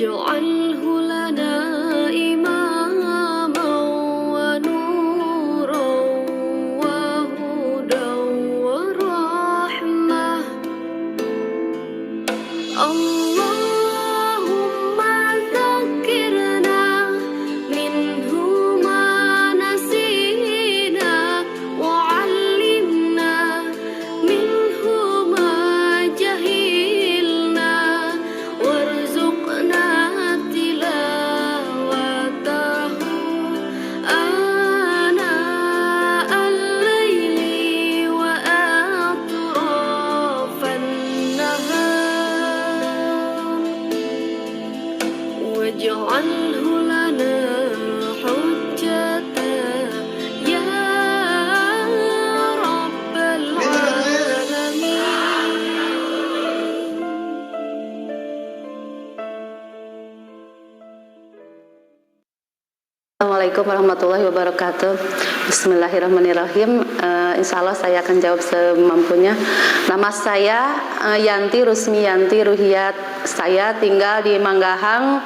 واجعله لنا إماما ونورا وهدى ورحمة. اللهم ذكرنا منه ما نسينا وعلمنا منه ما جهلنا وارزقنا تلاوته آناء الليل وأطراف النهار واجعله لنا حجة يا رب العالمين. Assalamualaikum warahmatullahi wabarakatuh. Bismillahirrahmanirrahim. Insya Allah saya akan jawab semampunya. Nama saya Yanti Rusmiyanti Ruhiyat. Saya tinggal di Manggahang,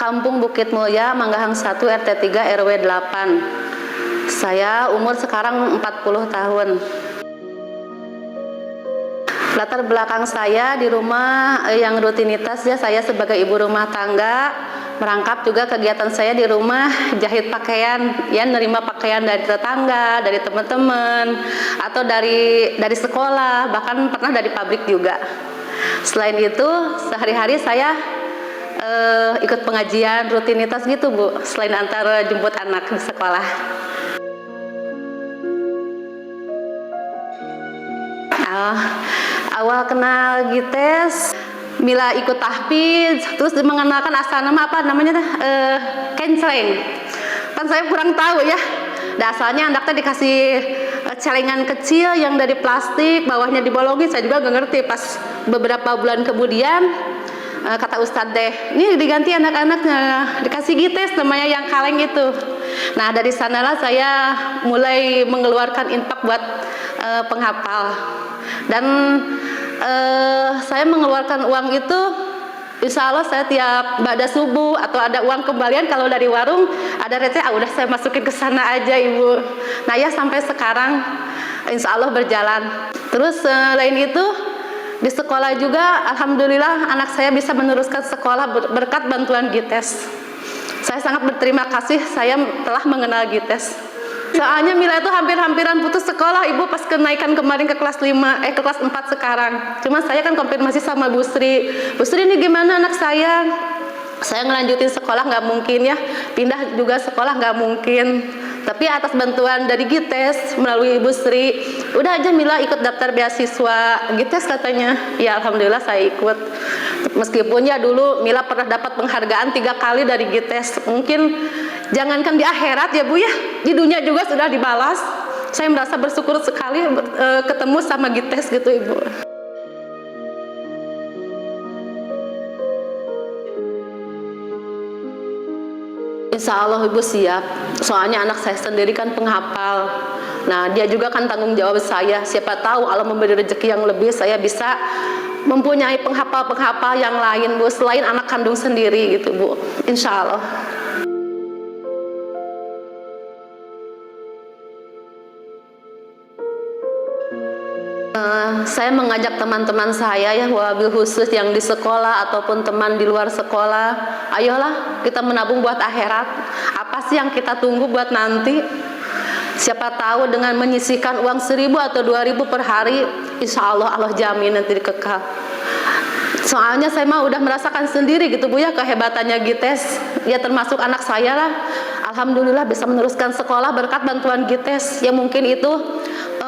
Kampung Bukit Mulya, Manggahang 1 RT 3 RW 8. Saya umur sekarang 40 tahun. Latar belakang saya di rumah yang rutinitas ya, saya sebagai ibu rumah tangga, merangkap juga kegiatan saya di rumah, jahit pakaian, ya nerima pakaian dari tetangga, dari teman-teman, atau dari sekolah, bahkan pernah dari pabrik juga. Selain itu, sehari-hari saya ikut pengajian rutinitas gitu Bu, selain antara jemput anak di sekolah. Awal kenal Gites, Mila ikut tahfidz, terus mengenalkan asal nama apa namanya kencleng. Kan saya kurang tahu ya. Asalnya anaknya dikasih celengan kecil yang dari plastik, bawahnya dibolongin, saya juga nggak ngerti. Pas beberapa bulan kemudian kata Ustadz deh, ini diganti anak-anaknya, dikasih Gites namanya yang kaleng itu. Nah dari sanalah saya mulai mengeluarkan infak buat penghafal. Dan saya mengeluarkan uang itu, insya Allah saya tiap ba'da subuh atau ada uang kembalian kalau dari warung ada receh, udah saya masukin ke sana aja Ibu. Nah ya sampai sekarang insya Allah berjalan. Terus lain itu di sekolah juga, alhamdulillah anak saya bisa meneruskan sekolah berkat bantuan Gites. Saya sangat berterima kasih saya telah mengenal Gites. Soalnya Mila itu hampir-hampiran putus sekolah Ibu pas kenaikan kemarin ke kelas 5, ke kelas 4 sekarang. Cuma saya kan konfirmasi sama Bu Sri. Bu Sri ini gimana anak saya? Saya ngelanjutin sekolah nggak mungkin ya, pindah juga sekolah nggak mungkin. Tapi atas bantuan dari Gites melalui Ibu Sri, udah aja Mila ikut daftar beasiswa Gites katanya. Ya alhamdulillah saya ikut. Meskipun ya dulu Mila pernah dapat penghargaan 3 kali dari Gites. Mungkin jangankan di akhirat ya Bu ya, di dunia juga sudah dibalas. Saya merasa bersyukur sekali ketemu sama Gites gitu Ibu. Insya Allah Ibu siap, soalnya anak saya sendiri kan penghafal. Nah dia juga kan tanggung jawab saya. Siapa tahu Allah memberi rezeki yang lebih, saya bisa mempunyai penghafal-penghafal yang lain Bu, selain anak kandung sendiri gitu Bu, insya Allah. Saya mengajak teman-teman saya ya, wabil khusus yang di sekolah ataupun teman di luar sekolah, ayolah kita menabung buat akhirat. Apa sih yang kita tunggu buat nanti? Siapa tahu dengan menyisihkan uang 1.000 atau 2.000 per hari, insya Allah Allah jamin nanti dikekal. Soalnya saya mah udah merasakan sendiri gitu Bu ya kehebatannya Gites. Ya termasuk anak saya lah, alhamdulillah bisa meneruskan sekolah berkat bantuan Gites. Ya mungkin itu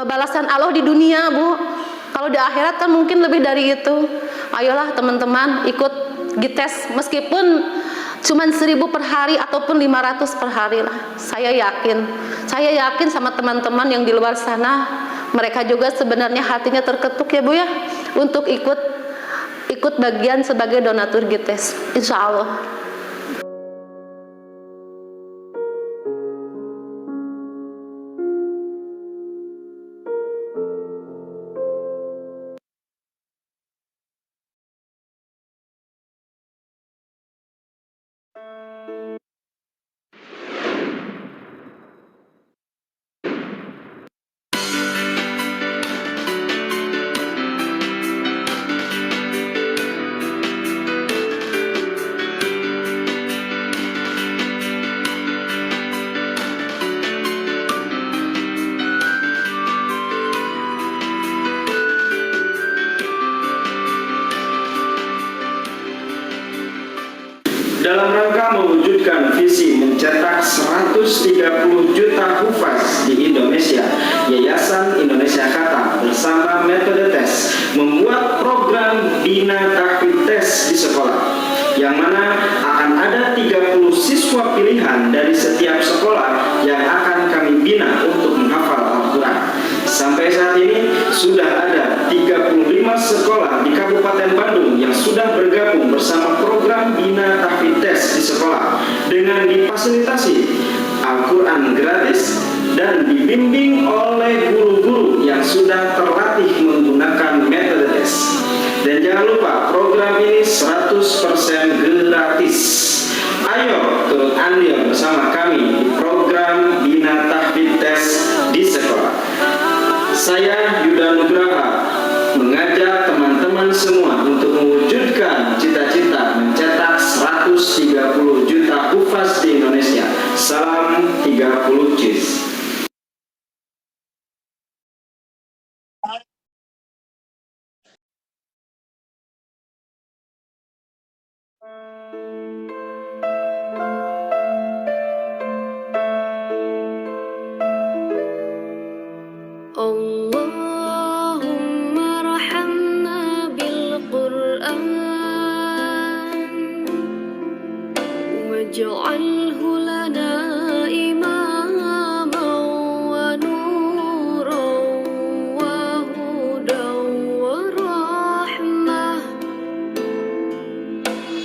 balasan Allah di dunia Bu. Kalau di akhirat kan mungkin lebih dari itu. Ayolah teman-teman ikut Gites, meskipun cuman 1.000 per hari ataupun 500 per hari lah. Saya yakin sama teman-teman yang di luar sana, mereka juga sebenarnya hatinya terketuk ya Bu ya, untuk ikut bagian sebagai donatur Gites, insya Allah. Serta mewujudkan visi mencetak 130 juta hufaz di Indonesia, Yayasan Indonesia Khatam bersama metode tes membuat program Bina Tahfidz Tes di sekolah, yang mana akan ada 30 siswa pilihan dari setiap sekolah yang akan kami bina untuk menghafal Al-Quran. Sampai saat ini sudah ada 35 sekolah di Kabupaten Bandung yang sudah bergabung bersama program Bina Tahfidz Tes di sekolah dengan difasilitasi Al-Quran gratis dan dibimbing oleh guru-guru yang sudah terlatih menggunakan metode tes. Dan jangan lupa program ini 100% gratis. Ayo turut andil bersama kami di program Bina Tahfidz Tes di sekolah. Saya Yuda Nugraha mengajak teman-teman semua untuk mewujudkan cita-cita mencetak 130 juta hufaz di Indonesia. Salam 30 Juz. Allahumma arhamna bil Qur'an waj'alhu lana imaman wa nuran wa hudan wa rahmah.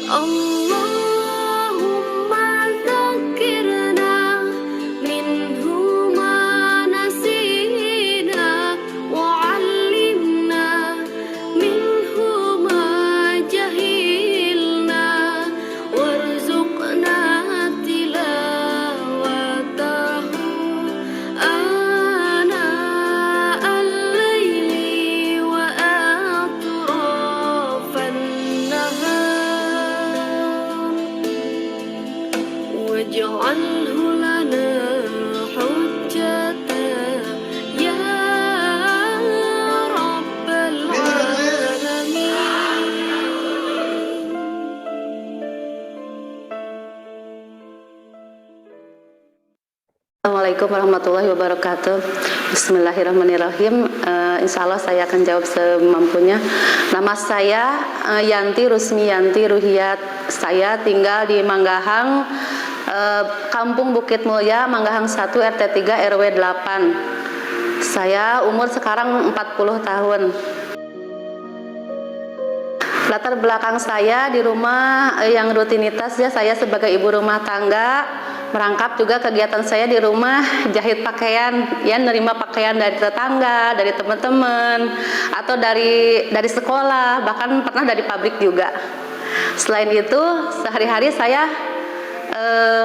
Allahumma dzakirna minhu ma nasina wa 'allimna minhu ma jahilna warzuqna tilawatahu ana al-laili wa atrafan nahar waj'alhu lana hujjatan ya rabbal alamin. Assalamualaikum warahmatullahi wabarakatuh. Bismillahirrahmanirrahim. Insya Allah saya akan jawab semampunya. Nama saya Yanti Rusmiyanti Ruhiyat. Saya tinggal di Manggahang, Kampung Bukit Mulya, Manggahang 1 RT 3 RW 8. Saya umur sekarang 40 tahun. Latar belakang saya di rumah yang rutinitas ya, saya sebagai ibu rumah tangga, merangkap juga kegiatan saya di rumah jahit pakaian, ya nerima pakaian dari tetangga, dari teman-teman, atau dari sekolah, bahkan pernah dari pabrik juga. Selain itu, sehari-hari saya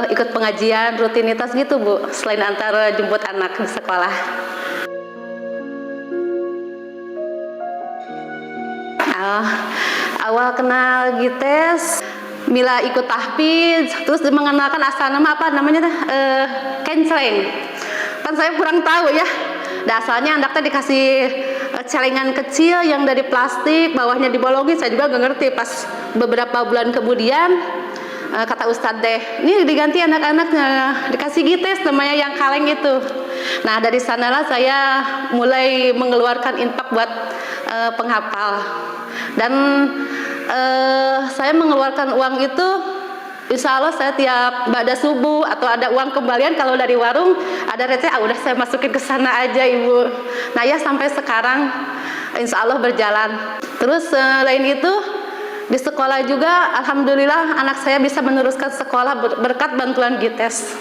ikut pengajian rutinitas gitu Bu, selain antara jemput anak di sekolah. Awal kenal Gites, Mila ikut tahfidz, terus mengenalkan asal nama apa namanya kencreng. Kan saya kurang tahu ya. Asalnya anaknya dikasih celengan kecil yang dari plastik, bawahnya dibolongin, saya juga nggak ngerti. Pas beberapa bulan kemudian kata Ustadz deh, ini diganti anak-anaknya, dikasih Gites namanya yang kaleng itu. Nah dari sanalah saya mulai mengeluarkan infak buat penghafal. Dan saya mengeluarkan uang itu, insya Allah saya tiap ba'da subuh atau ada uang kembalian kalau dari warung ada receh, udah saya masukin ke sana aja Ibu. Nah ya sampai sekarang insya Allah berjalan. Terus lain itu di sekolah juga, alhamdulillah anak saya bisa meneruskan sekolah berkat bantuan Gites.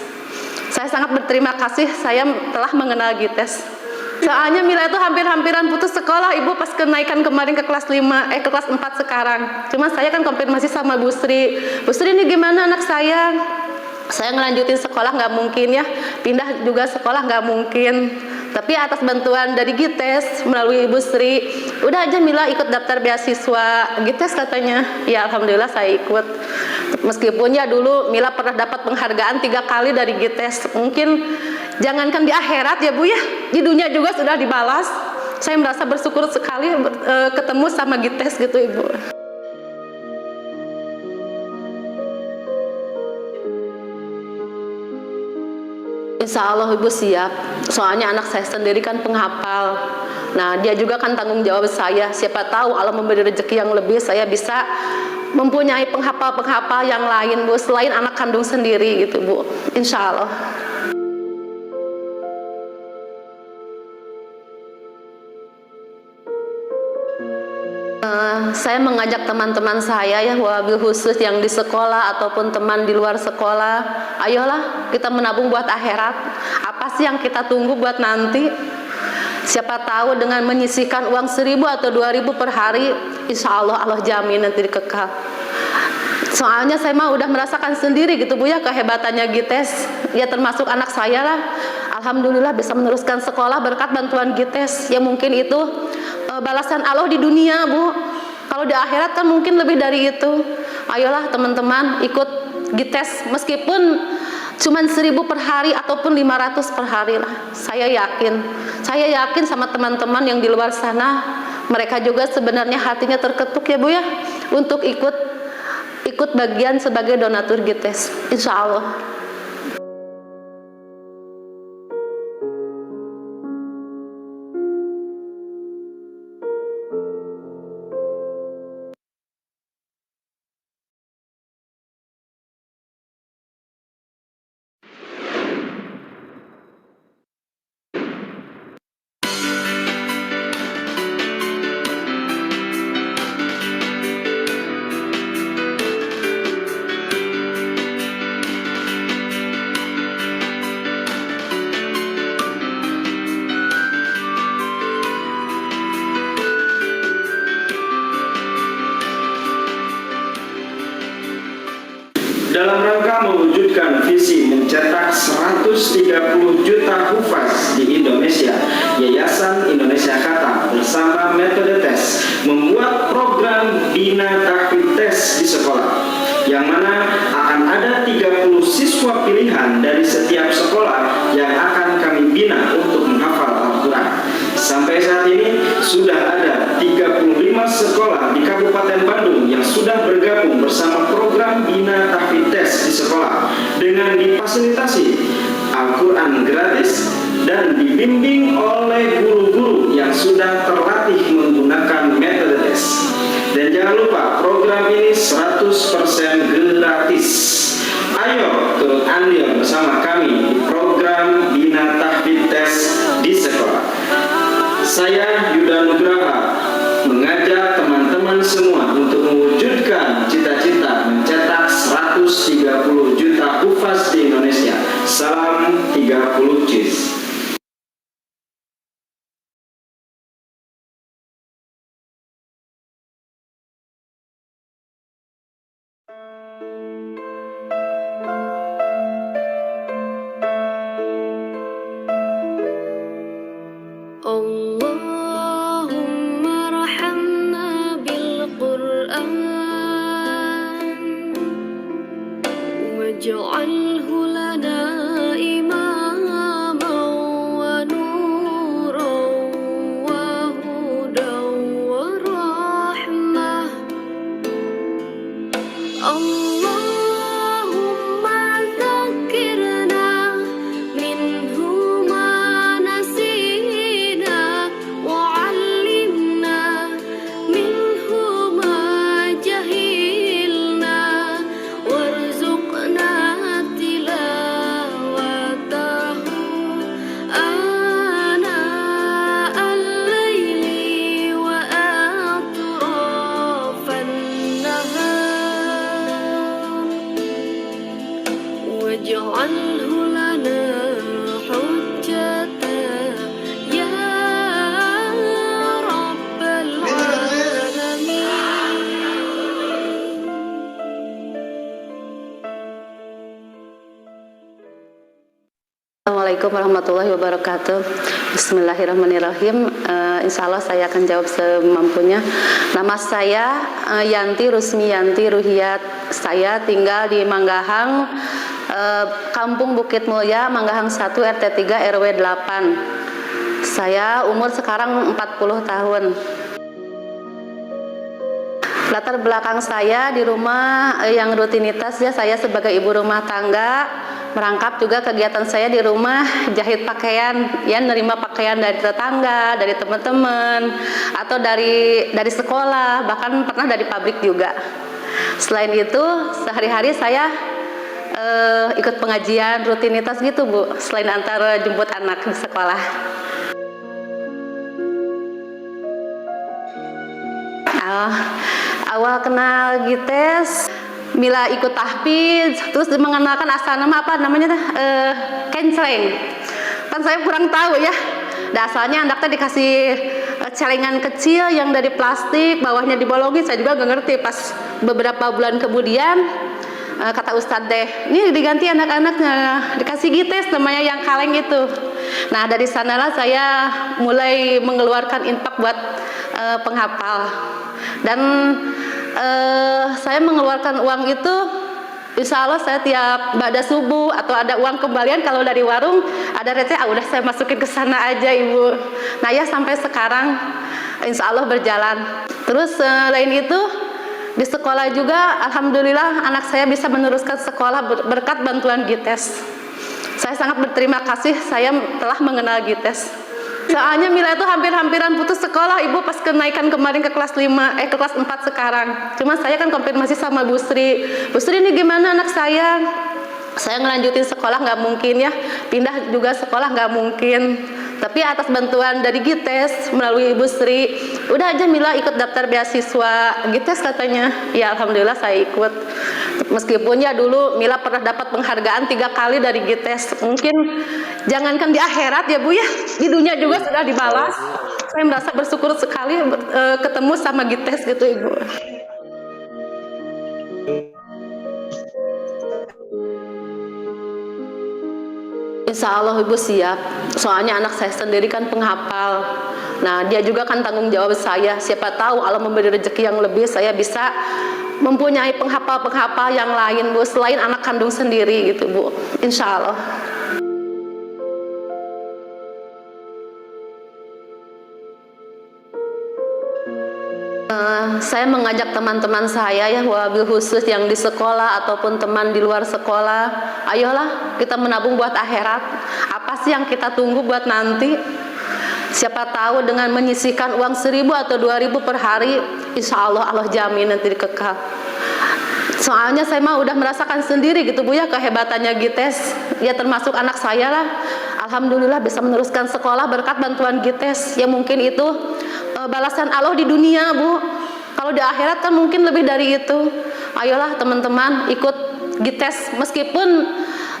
Saya sangat berterima kasih saya telah mengenal Gites. Soalnya Mila itu hampir-hampiran putus sekolah Ibu pas kenaikan kemarin ke kelas 5, ke kelas 4 sekarang. Cuma saya kan konfirmasi sama Bu Sri. Bu Sri ini gimana anak saya? Saya ngelanjutin sekolah nggak mungkin ya, pindah juga sekolah nggak mungkin. Tapi atas bantuan dari Gites melalui Ibu Sri, udah aja Mila ikut daftar beasiswa Gites katanya. Ya alhamdulillah saya ikut. Meskipun ya dulu Mila pernah dapat penghargaan 3 kali dari Gites. Mungkin jangankan di akhirat ya Bu ya, di dunia juga sudah dibalas. Saya merasa bersyukur sekali ketemu sama Gites gitu Ibu. Insya Allah Ibu siap. Soalnya anak saya sendiri kan penghafal. Nah, dia juga kan tanggung jawab saya. Siapa tahu Allah memberi rezeki yang lebih, saya bisa mempunyai penghafal-penghafal yang lain, Bu, selain anak kandung sendiri gitu, Bu. Insya Allah. Saya mengajak teman-teman saya ya, wabil khusus yang di sekolah ataupun teman di luar sekolah, ayolah kita menabung buat akhirat. Apa sih yang kita tunggu buat nanti? Siapa tahu dengan menyisihkan uang 1.000 atau 2.000 per hari, insya Allah Allah jamin nanti dikekal. Soalnya saya mah udah merasakan sendiri gitu Bu ya, kehebatannya GITES. Ya termasuk anak saya lah, alhamdulillah bisa meneruskan sekolah berkat bantuan GITES. Ya mungkin itu balasan Allah di dunia, Bu. Kalau di akhirat kan mungkin lebih dari itu. Ayolah teman-teman ikut GITES, meskipun cuman 1.000 per hari ataupun 500 per hari lah. Saya yakin sama teman-teman yang di luar sana, mereka juga sebenarnya hatinya terketuk ya Bu ya, untuk ikut bagian sebagai donatur GITES, insya Allah. Dalam rangka mewujudkan visi mencetak 130 juta hufaz di Indonesia, Yayasan Indonesia Khatam bersama metode tes membuat program Bina Tahfidz Tes di sekolah, yang mana akan ada 30 siswa pilihan dari setiap sekolah yang akan kami bina untuk menghafal Al-Quran. Sampai saat ini sudah ada 35 sekolah di Kabupaten Bandung yang sudah bergabung bersama program Bina Tahfidz Tes di sekolah dengan difasilitasi Al-Quran gratis dan dibimbing oleh guru-guru yang sudah terlatih menggunakan metode tes. Dan jangan lupa program ini 100% gratis. Ayo turut andil bersama kami di program Bina Tahfidz Tes di sekolah. Saya Yuda Nugraha mengajak teman-teman semua untuk mewujudkan cita-cita mencetak 130 juta hufaz di Indonesia. Salam 30 Juz. Allahumma rahamna bil Qur'an waj'alhu lana imaman wa nuran wa hudan wa rahmah. Allahumma dzakirna minhu ma nasina wa 'allimna minhu ma jahilna warzuqna tilawatahu ana al-laili wa atrafan nahar waj'alhu lana hujjatan ya rabbal alamin. Assalamualaikum warahmatullahi wabarakatuh. Bismillahirrahmanirrahim. Insya Allah saya akan jawab semampunya. Nama saya Yanti Rusmiyanti Ruhiyat. Saya tinggal di Manggahang, Kampung Bukit Mulya, Manggahang 1 RT 3 RW 8. Saya umur sekarang 40 tahun. Latar belakang saya di rumah yang rutinitas ya, saya sebagai ibu rumah tangga, merangkap juga kegiatan saya di rumah, jahit pakaian, ya nerima pakaian dari tetangga, dari teman-teman, atau dari sekolah, bahkan pernah dari pabrik juga. Selain itu, sehari-hari saya ikut pengajian rutinitas gitu Bu, selain antara jemput anak di sekolah. Awal kenal Gites, Mila ikut tahfidz, terus mengenalkan asal nama apa namanya kencreng. Kan saya kurang tahu ya. Asalnya anaknya dikasih celengan kecil yang dari plastik, bawahnya dibolongin, saya juga gak ngerti. Pas beberapa bulan kemudian kata Ustadz deh, ini diganti anak-anaknya, dikasih Gites namanya yang kaleng itu. Nah dari sanalah saya mulai mengeluarkan infak buat penghafal. Dan saya mengeluarkan uang itu, insya Allah saya tiap ba'da subuh atau ada uang kembalian kalau dari warung ada receh, udah saya masukin ke sana aja Ibu. Nah ya sampai sekarang insya Allah berjalan. Terus lain itu di sekolah juga, alhamdulillah anak saya bisa meneruskan sekolah berkat bantuan Gites. Saya sangat berterima kasih saya telah mengenal Gites. Soalnya Mila itu hampir-hampiran putus sekolah Ibu pas kenaikan kemarin ke kelas 5, ke kelas 4 sekarang. Cuma saya kan konfirmasi sama Bu Sri. Bu Sri ini gimana anak saya? Saya ngelanjutin sekolah nggak mungkin ya, pindah juga sekolah nggak mungkin. Tapi atas bantuan dari Gites melalui Ibu Sri, udah aja Mila ikut daftar beasiswa Gites katanya. Ya alhamdulillah saya ikut. Meskipun ya dulu Mila pernah dapat penghargaan 3 kali dari Gites. Mungkin jangankan di akhirat ya Bu ya, di dunia juga sudah dibalas. Saya merasa bersyukur sekali ketemu sama Gites gitu Ibu. Insya Allah Ibu siap, soalnya anak saya sendiri kan penghafal. Nah dia juga kan tanggung jawab saya. Siapa tahu Allah memberi rezeki yang lebih, saya bisa mempunyai penghafal-penghafal yang lain Bu, selain anak kandung sendiri gitu Bu, insya Allah. Saya mengajak teman-teman saya ya, wabil khusus yang di sekolah ataupun teman di luar sekolah, ayolah kita menabung buat akhirat. Apa sih yang kita tunggu buat nanti? Siapa tahu dengan menyisihkan uang 1.000 atau 2.000 per hari, insya Allah Allah jamin nanti dikekal. Soalnya saya mah udah merasakan sendiri gitu Bu ya kehebatannya Gites. Ya termasuk anak saya lah, alhamdulillah bisa meneruskan sekolah berkat bantuan Gites. Ya mungkin itu balasan Allah di dunia Bu. Kalau di akhirat kan mungkin lebih dari itu. Ayolah teman-teman ikut Gites, meskipun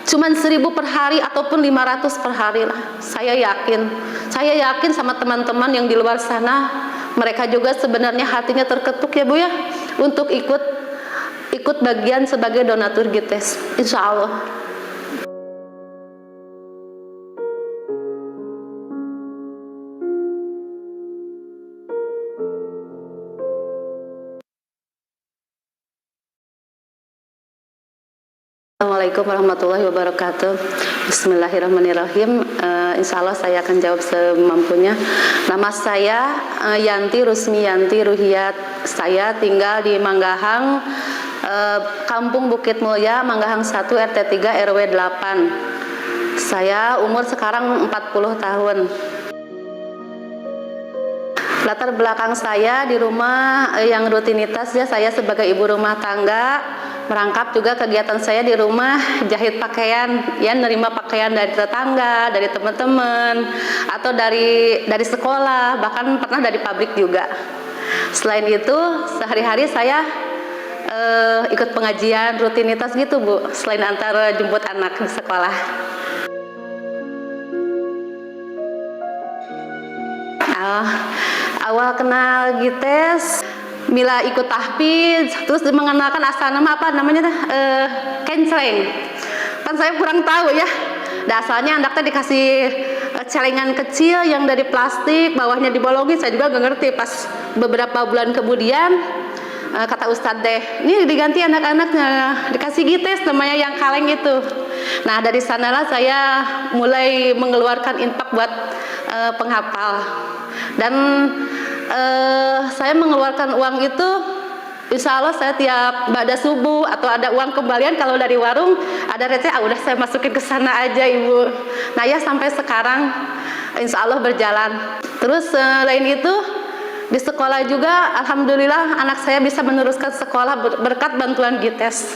cuman 1.000 per hari ataupun 500 per hari lah. Saya yakin sama teman-teman yang di luar sana, mereka juga sebenarnya hatinya terketuk ya Bu ya, untuk ikut bagian sebagai donatur Gites, insya Allah. Assalamualaikum warahmatullahi wabarakatuh. Bismillahirrahmanirrahim. Insya Allah saya akan jawab semampunya. Nama saya Yanti Rusmiyanti Ruhiyat. Saya tinggal di Manggahang, Kampung Bukit Mulya, Manggahang 1 RT 3 RW 8. Saya umur sekarang 40 tahun. Latar belakang saya di rumah yang rutinitas ya, saya sebagai ibu rumah tangga, merangkap juga kegiatan saya di rumah, jahit pakaian, ya nerima pakaian dari tetangga, dari teman-teman, atau dari sekolah, bahkan pernah dari pabrik juga. Selain itu, sehari-hari saya ikut pengajian rutinitas gitu Bu, selain antara jemput anak di sekolah. Awal kenal Gites, Mila ikut tahfidz, terus mengenalkan asal nama apa namanya kencreng. Kan saya kurang tahu ya. Asalnya anaknya dikasih celengan kecil yang dari plastik, bawahnya dibolongin, saya juga gak ngerti. Pas beberapa bulan kemudian kata Ustadz deh, ini diganti anak-anaknya, dikasih Gites namanya yang kaleng itu. Nah dari sanalah saya mulai mengeluarkan infak buat penghafal. Dan saya mengeluarkan uang itu, Insya Allah saya tiap ba'da subuh atau ada uang kembalian kalau dari warung ada receh, udah saya masukin ke sana aja Ibu. Nah ya sampai sekarang insya Allah berjalan. Terus selain itu di sekolah juga alhamdulillah anak saya bisa meneruskan sekolah berkat bantuan GITES.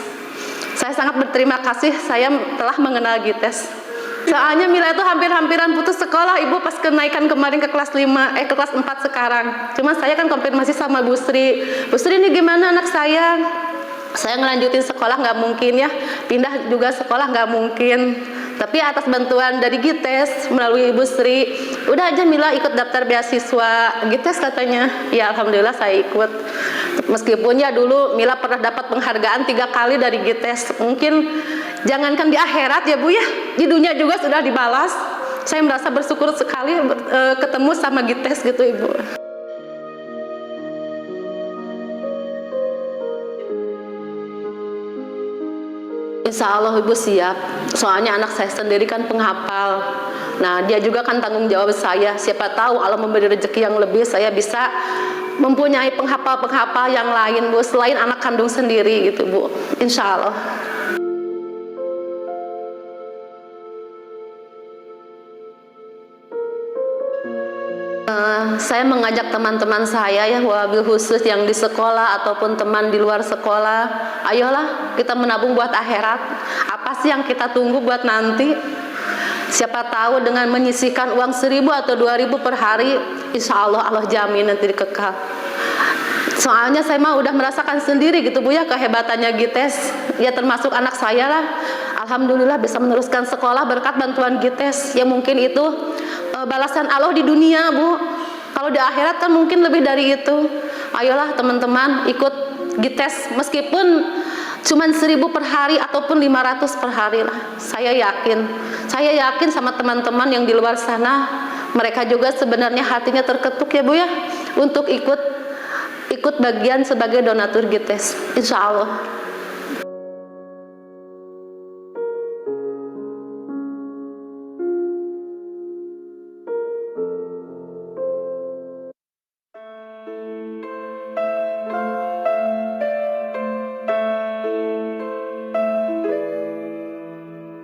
Saya sangat berterima kasih saya telah mengenal GITES. Soalnya Mila itu hampir-hampiran putus sekolah Ibu pas kenaikan kemarin ke kelas 5, ke kelas 4 sekarang. Cuma saya kan konfirmasi sama Bu Sri. Bu Sri ini gimana anak saya? Saya ngelanjutin sekolah nggak mungkin ya, pindah juga sekolah nggak mungkin. Tapi atas bantuan dari GITES melalui Ibu Sri, udah aja Mila ikut daftar beasiswa GITES katanya. Ya alhamdulillah saya ikut. Meskipun ya dulu Mila pernah dapat penghargaan 3 kali dari GITES. Mungkin jangankan di akhirat ya Bu ya, di dunia juga sudah dibalas. Saya merasa bersyukur sekali ketemu sama GITES gitu Ibu. Insya Allah Ibu siap, soalnya anak saya sendiri kan penghafal. Nah dia juga kan tanggung jawab saya, siapa tahu Allah memberi rezeki yang lebih, saya bisa mempunyai penghafal-penghafal yang lain Bu, selain anak kandung sendiri gitu Bu, insya Allah. Saya mengajak teman-teman saya ya, wabil khusus yang di sekolah ataupun teman di luar sekolah, ayolah kita menabung buat akhirat. Apa sih yang kita tunggu buat nanti? Siapa tahu dengan menyisihkan uang 1.000 atau 2.000 per hari, insya Allah Allah jamin nanti dikekal. Soalnya saya mah udah merasakan sendiri gitu Bu ya kehebatannya GITES. Ya termasuk anak saya lah, alhamdulillah bisa meneruskan sekolah berkat bantuan GITES. Ya mungkin itu balasan Allah di dunia Bu. Kalau di akhirat kan mungkin lebih dari itu. Ayolah teman-teman ikut GITES meskipun cuman 1.000 per hari ataupun 500 per hari lah. Saya yakin sama teman-teman yang di luar sana, mereka juga sebenarnya hatinya terketuk ya Bu ya untuk ikut bagian sebagai donatur GITES, insya Allah.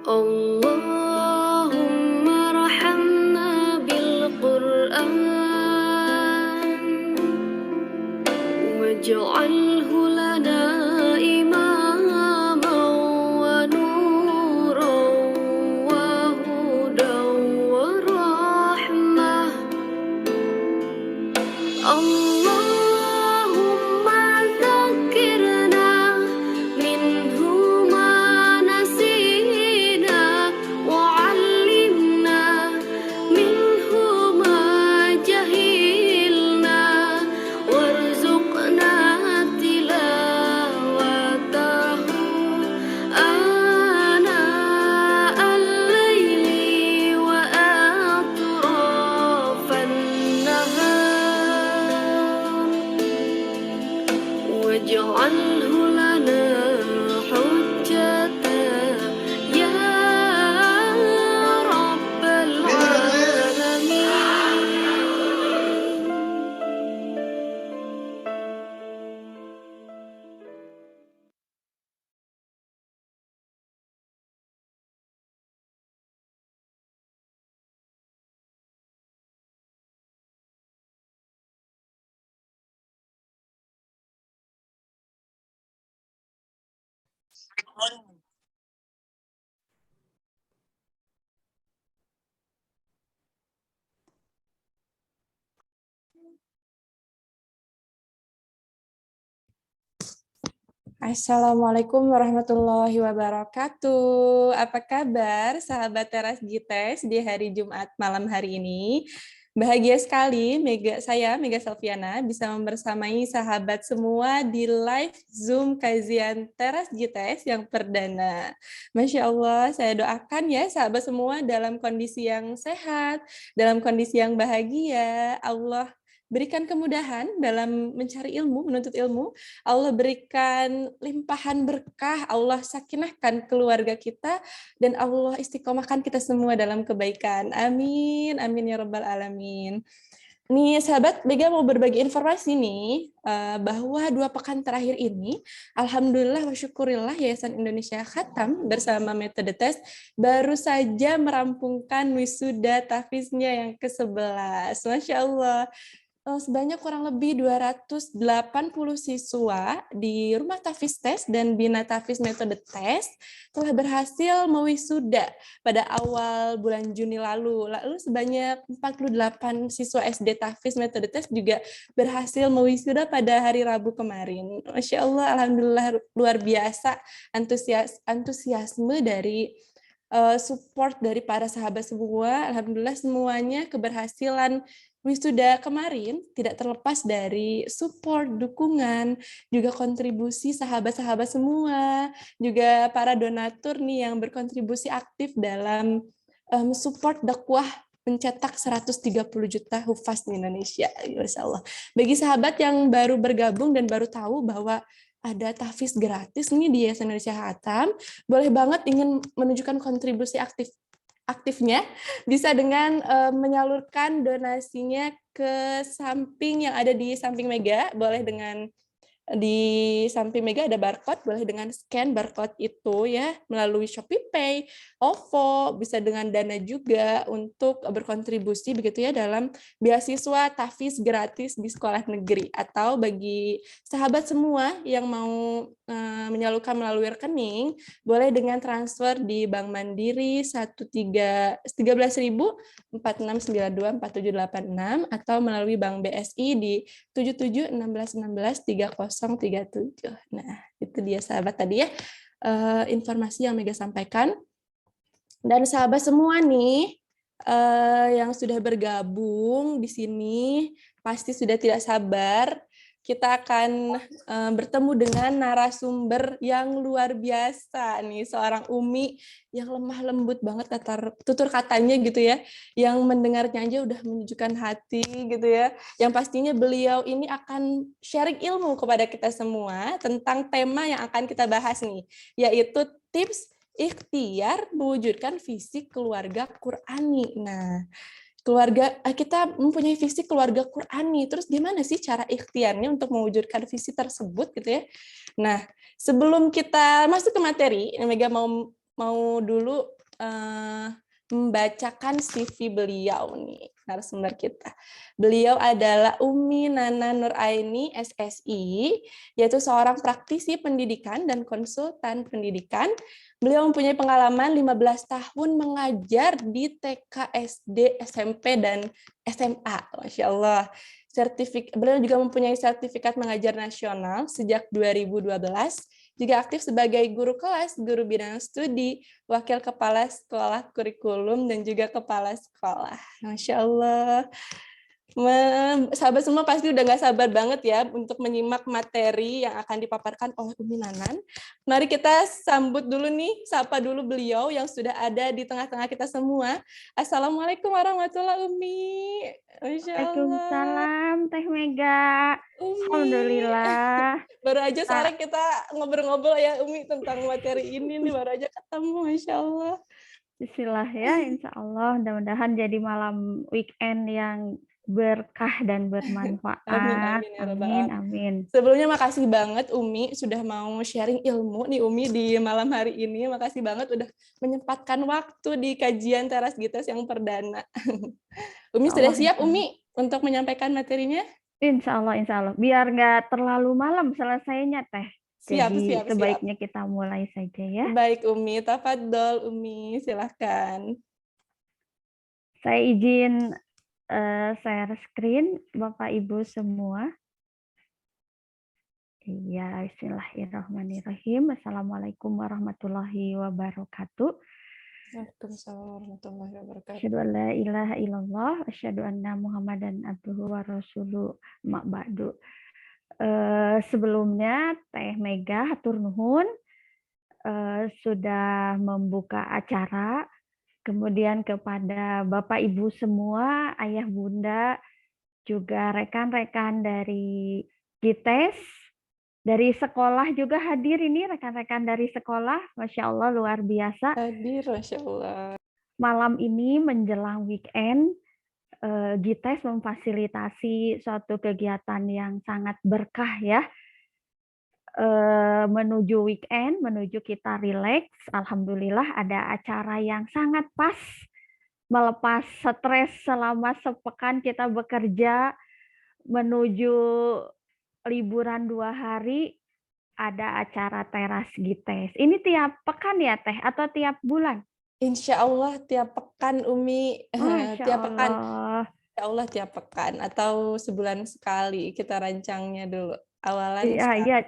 Allahumma rahamna bil Qur'an waj'alhu lana imaman wa nuran wa hudan wa rahmah. Allahumma dzakirna minhu ma nasina wa 'allimna minhu ma jahilna warzuqna tilawatahu ana al-laili wa atrafan nahar waj'alhu lana hujjatan ya rabbal alamin. Assalamualaikum warahmatullahi wabarakatuh. Apa kabar sahabat Teras GITES di hari Jumat malam hari ini? Bahagia sekali saya Mega Selviana bisa membersamai sahabat semua di live Zoom kajian Teras GITES yang perdana. Masya Allah, saya doakan ya sahabat semua dalam kondisi yang sehat, dalam kondisi yang bahagia. Allah berikan kemudahan dalam mencari ilmu, menuntut ilmu. Allah berikan limpahan berkah, Allah sakinahkan keluarga kita, dan Allah istiqomahkan kita semua dalam kebaikan. Amin, amin ya rabbal alamin. Nih, sahabat, Mega mau berbagi informasi nih, bahwa 2 pekan terakhir ini, alhamdulillah wa syukurillah Yayasan Indonesia Khatam bersama metode tes baru saja merampungkan wisuda tahfiznya yang ke-11. Masya Allah. Sebanyak kurang lebih 280 siswa di Rumah Tahfiz Tes dan Bina Tahfiz Metode Tes telah berhasil mewisuda pada awal bulan Juni lalu. Lalu sebanyak 48 siswa SD Tahfiz Metode Tes juga berhasil mewisuda pada hari Rabu kemarin. Masya Allah, alhamdulillah luar biasa antusiasme dari support dari para sahabat semua. Alhamdulillah semuanya keberhasilan wisuda kemarin tidak terlepas dari support, dukungan, juga kontribusi sahabat-sahabat semua, juga para donatur nih yang berkontribusi aktif dalam support dakwah mencetak 130 juta hufaz di Indonesia. Masya Allah. Bagi sahabat yang baru bergabung dan baru tahu bahwa ada tahfiz gratis nih di Yayasan Indonesia Khatam, boleh banget ingin menunjukkan kontribusi aktifnya, bisa dengan menyalurkan donasinya ke samping yang ada di samping Mega, boleh dengan di samping Mega ada barcode, boleh dengan scan barcode itu ya melalui ShopeePay, OVO, bisa dengan Dana juga untuk berkontribusi begitu ya dalam beasiswa tahfiz gratis di sekolah negeri. Atau bagi sahabat semua yang mau menyalurkan melalui rekening, boleh dengan transfer di Bank Mandiri 13.46924786 atau melalui Bank BSI di 7716163037. Nah, itu dia sahabat tadi ya informasi yang Mega sampaikan. Dan sahabat semua nih yang sudah bergabung di sini pasti sudah tidak sabar. Kita akan bertemu dengan narasumber yang luar biasa nih, seorang Umi yang lemah lembut banget tutur katanya gitu ya, yang mendengarnya aja udah menunjukkan hati gitu ya. Yang pastinya beliau ini akan sharing ilmu kepada kita semua tentang tema yang akan kita bahas nih, yaitu tips ikhtiar mewujudkan visi keluarga Qur'ani. Nah, kita mempunyai visi keluarga Qur'ani. Terus gimana sih cara ikhtiarnya untuk mewujudkan visi tersebut gitu ya? Nah, sebelum kita masuk ke materi, Mega mau dulu membacakan CV beliau nih, narasumber kita. Beliau adalah Umi Nana Nuraini SSI, yaitu seorang praktisi pendidikan dan konsultan pendidikan. Beliau mempunyai pengalaman 15 tahun mengajar di TK, SD, SMP, dan SMA. Masya Allah. Beliau juga mempunyai sertifikat mengajar nasional sejak 2012. Juga aktif sebagai guru kelas, guru bidang studi, wakil kepala sekolah kurikulum, dan juga kepala sekolah. Masya Allah. Sahabat semua pasti udah gak sabar banget ya untuk menyimak materi yang akan dipaparkan oleh Umi Nanan. Mari kita sambut dulu nih, sapa dulu beliau yang sudah ada di tengah-tengah kita semua. Assalamualaikum warahmatullahi wabarakatuh. Masya Allah. Waalaikumsalam Teh Mega. Umi. Alhamdulillah. Baru aja sekarang kita ngobrol-ngobrol ya Umi tentang materi ini nih, baru aja ketemu. Masya Allah. Bismillah ya, insya Allah. Mudah-mudahan jadi malam weekend yang berkah dan bermanfaat. Amin, ya Rabbal Amin, Alamin. amin. Sebelumnya makasih banget Umi sudah mau sharing ilmu nih Umi di malam hari ini. Makasih banget udah menyempatkan waktu di kajian Teras Gites yang perdana. Umi sudah siap Umi untuk menyampaikan materinya? Insya Allah. Biar nggak terlalu malam selesainya Teh. Jadi sebaiknya kita mulai saja ya. Baik Umi, tafadhol Umi, silahkan. Saya izin share screen Bapak Ibu semua. Iya, bismillahirrahmanirrahim. Assalamualaikum warahmatullahi wabarakatuh. Waalaikumsalam warahmatullahi wabarakatuh. Asyhadu an la ilaha illallah, asyhadu anna Muhammadan abduhu wa rasuluh, ma ba'du. Sebelumnya Teh Mega hatur nuhun sudah membuka acara. Kemudian kepada Bapak Ibu semua, Ayah Bunda, juga rekan-rekan dari GITES, dari sekolah juga hadir ini, rekan-rekan dari sekolah, Masya Allah luar biasa. Hadir, Masya Allah. Malam ini menjelang weekend, GITES memfasilitasi suatu kegiatan yang sangat berkah ya, menuju weekend, menuju kita rileks. Alhamdulillah ada acara yang sangat pas melepas stres selama sepekan kita bekerja, menuju liburan 2 hari, ada acara teras GITES. Ini tiap pekan ya Teh atau tiap bulan? Insya Allah tiap pekan Umi, Masya tiap pekan. Allah. Insya Allah tiap pekan atau sebulan sekali kita rancangnya dulu. Awalan Iya, iya,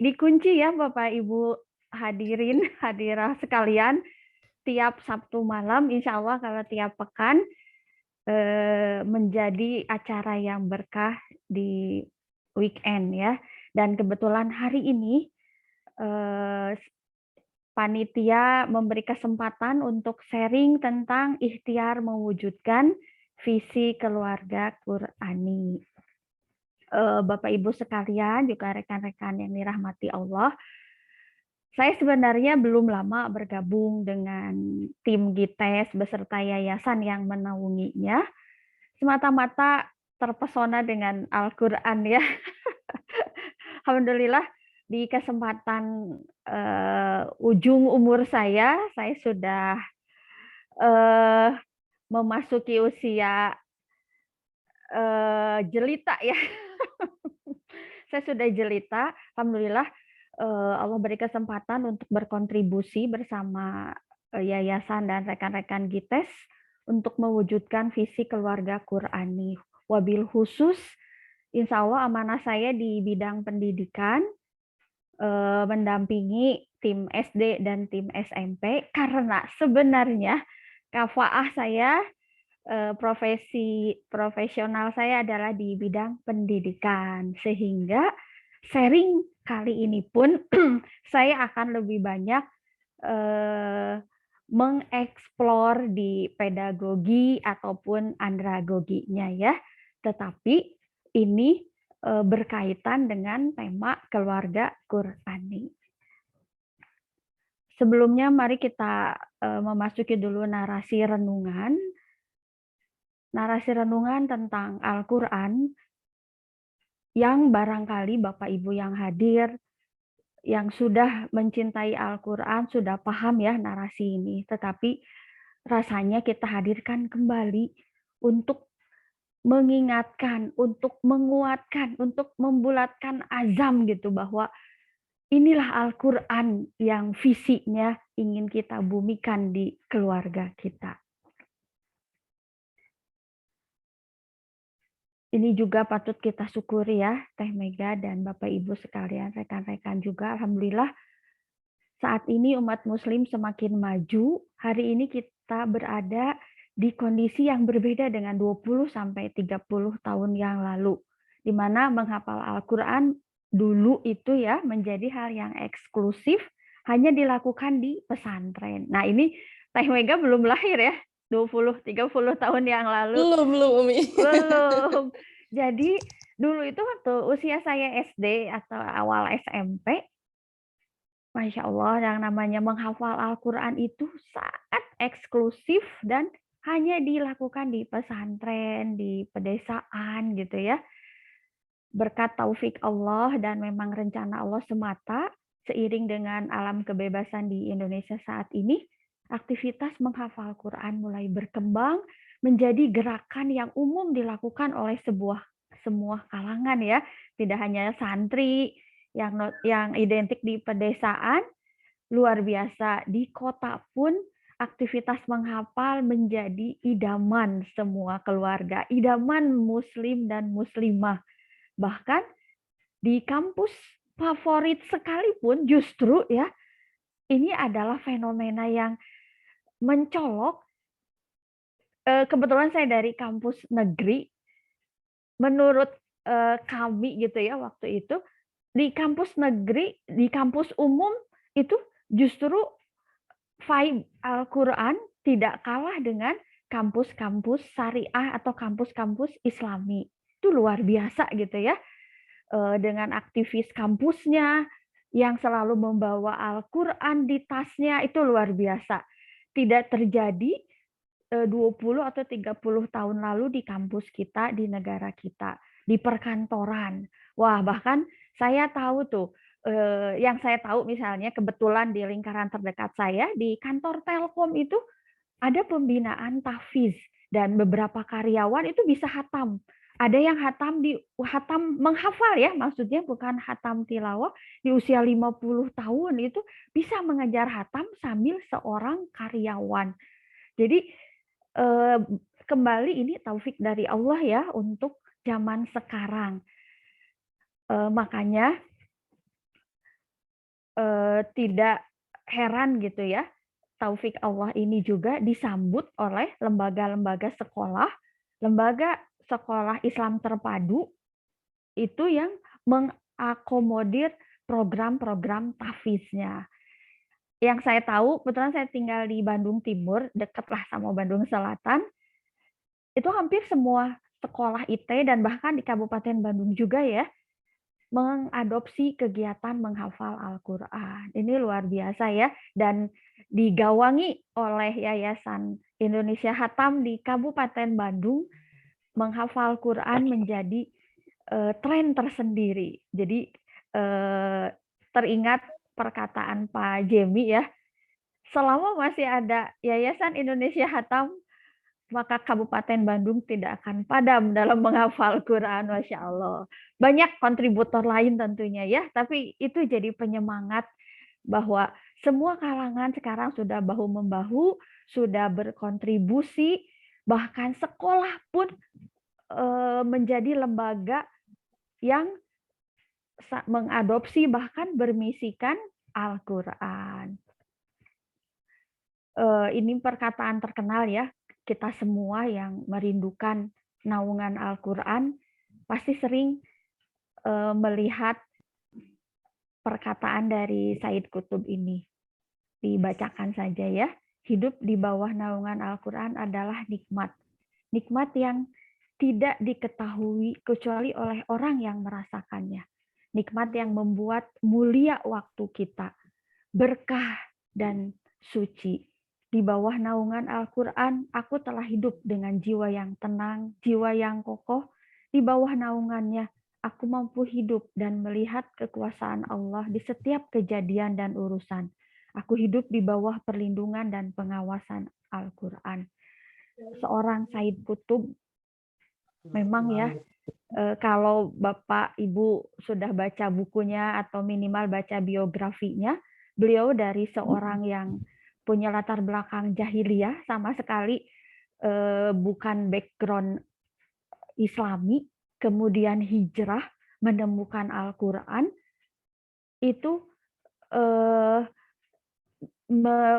dikunci ya Bapak Ibu hadirin, hadirah sekalian, tiap Sabtu malam, insya Allah kalau tiap pekan menjadi acara yang berkah di weekend ya. Dan kebetulan hari ini panitia memberi kesempatan untuk sharing tentang ikhtiar mewujudkan visi keluarga Qur'ani. Bapak Ibu sekalian, juga rekan-rekan yang dirahmati Allah, saya sebenarnya belum lama bergabung dengan tim GITES beserta yayasan yang menaunginya, semata-mata terpesona dengan Al-Quran ya. Alhamdulillah di kesempatan ujung umur saya sudah memasuki usia jelita ya. Saya sudah jelita, alhamdulillah Allah beri kesempatan untuk berkontribusi bersama yayasan dan rekan-rekan GITES untuk mewujudkan visi keluarga Qur'ani. Wabil khusus, insya Allah amanah saya di bidang pendidikan, mendampingi tim SD dan tim SMP, karena sebenarnya kafaah saya, profesional saya adalah di bidang pendidikan, sehingga sharing kali ini pun saya akan lebih banyak mengeksplor di pedagogi ataupun andragoginya ya, tetapi ini berkaitan dengan tema keluarga Qur'ani. Sebelumnya mari kita memasuki dulu narasi renungan. Narasi renungan tentang Al-Quran yang barangkali Bapak Ibu yang hadir, yang sudah mencintai Al-Quran, sudah paham ya narasi ini. Tetapi rasanya kita hadirkan kembali untuk mengingatkan, untuk menguatkan, untuk membulatkan azam gitu, bahwa inilah Al-Quran yang visinya ingin kita bumikan di keluarga kita. Ini juga patut kita syukuri ya, Teh Mega dan Bapak Ibu sekalian, rekan-rekan juga. Alhamdulillah saat ini umat muslim semakin maju. Hari ini kita berada di kondisi yang berbeda dengan 20-30 tahun yang lalu, di mana menghafal Al-Quran dulu itu ya menjadi hal yang eksklusif, hanya dilakukan di pesantren. Nah ini Teh Mega belum lahir ya, 20-30 tahun yang lalu. Belum Umi. Belum. Jadi dulu itu waktu usia saya SD atau awal SMP, Masya Allah, yang namanya menghafal Al-Quran itu sangat eksklusif dan hanya dilakukan di pesantren, di pedesaan gitu ya. Berkat taufik Allah dan memang rencana Allah semata, seiring dengan alam kebebasan di Indonesia saat ini, aktivitas menghafal Quran mulai berkembang menjadi gerakan yang umum dilakukan oleh semua kalangan ya, tidak hanya santri yang identik di pedesaan, luar biasa di kota pun aktivitas menghafal menjadi idaman semua keluarga, idaman muslim dan muslimah. Bahkan di kampus favorit sekalipun justru ya, ini adalah fenomena yang mencolok. Kebetulan saya dari kampus negeri, menurut kami gitu ya waktu itu, di kampus negeri, di kampus umum itu justru vibe Al-Quran tidak kalah dengan kampus-kampus syariah atau kampus-kampus Islami. Itu luar biasa gitu ya, dengan aktivis kampusnya yang selalu membawa Al-Quran di tasnya, itu luar biasa. Tidak terjadi 20 atau 30 tahun lalu di kampus kita, di negara kita, di perkantoran. Wah, bahkan saya tahu tuh, yang saya tahu misalnya kebetulan di lingkaran terdekat saya, di kantor Telkom itu ada pembinaan tahfiz dan beberapa karyawan itu bisa hatam. Ada yang hatam menghafal ya, maksudnya bukan hatam tilawah, di usia 50 tahun itu bisa mengejar hatam sambil seorang karyawan. Jadi kembali ini taufik dari Allah ya untuk zaman sekarang. Makanya tidak heran gitu ya, taufik Allah ini juga disambut oleh lembaga-lembaga sekolah Islam terpadu itu yang mengakomodir program-program tahfiznya. Yang saya tahu, kebetulan saya tinggal di Bandung Timur, dekatlah sama Bandung Selatan, itu hampir semua sekolah IT dan bahkan di Kabupaten Bandung juga ya, mengadopsi kegiatan menghafal Al-Quran. Ini luar biasa ya, dan digawangi oleh Yayasan Indonesia Hatam di Kabupaten Bandung, menghafal Quran menjadi tren tersendiri. Jadi teringat perkataan Pak Jemi ya, selama masih ada Yayasan Indonesia Hatam, maka Kabupaten Bandung tidak akan padam dalam menghafal Quran, Masya Allah. Banyak kontributor lain tentunya ya, tapi itu jadi penyemangat bahwa semua kalangan sekarang sudah bahu-membahu, sudah berkontribusi, bahkan sekolah pun menjadi lembaga yang mengadopsi bahkan bermisikan Al-Quran. Ini perkataan terkenal ya, kita semua yang merindukan naungan Al-Quran pasti sering melihat perkataan dari Said Qutb ini. Dibacakan saja ya, hidup di bawah naungan Al-Quran adalah nikmat. Nikmat yang tidak diketahui kecuali oleh orang yang merasakannya. Nikmat yang membuat mulia waktu kita, berkah dan suci. Di bawah naungan Al-Quran, aku telah hidup dengan jiwa yang tenang, jiwa yang kokoh. Di bawah naungannya, aku mampu hidup dan melihat kekuasaan Allah di setiap kejadian dan urusan. Aku hidup di bawah perlindungan dan pengawasan Al-Quran. Seorang Said Qutb, memang ya, kalau Bapak Ibu sudah baca bukunya atau minimal baca biografinya, beliau dari seorang yang punya latar belakang jahiliyah, sama sekali bukan background Islami, kemudian hijrah, menemukan Al-Quran, itu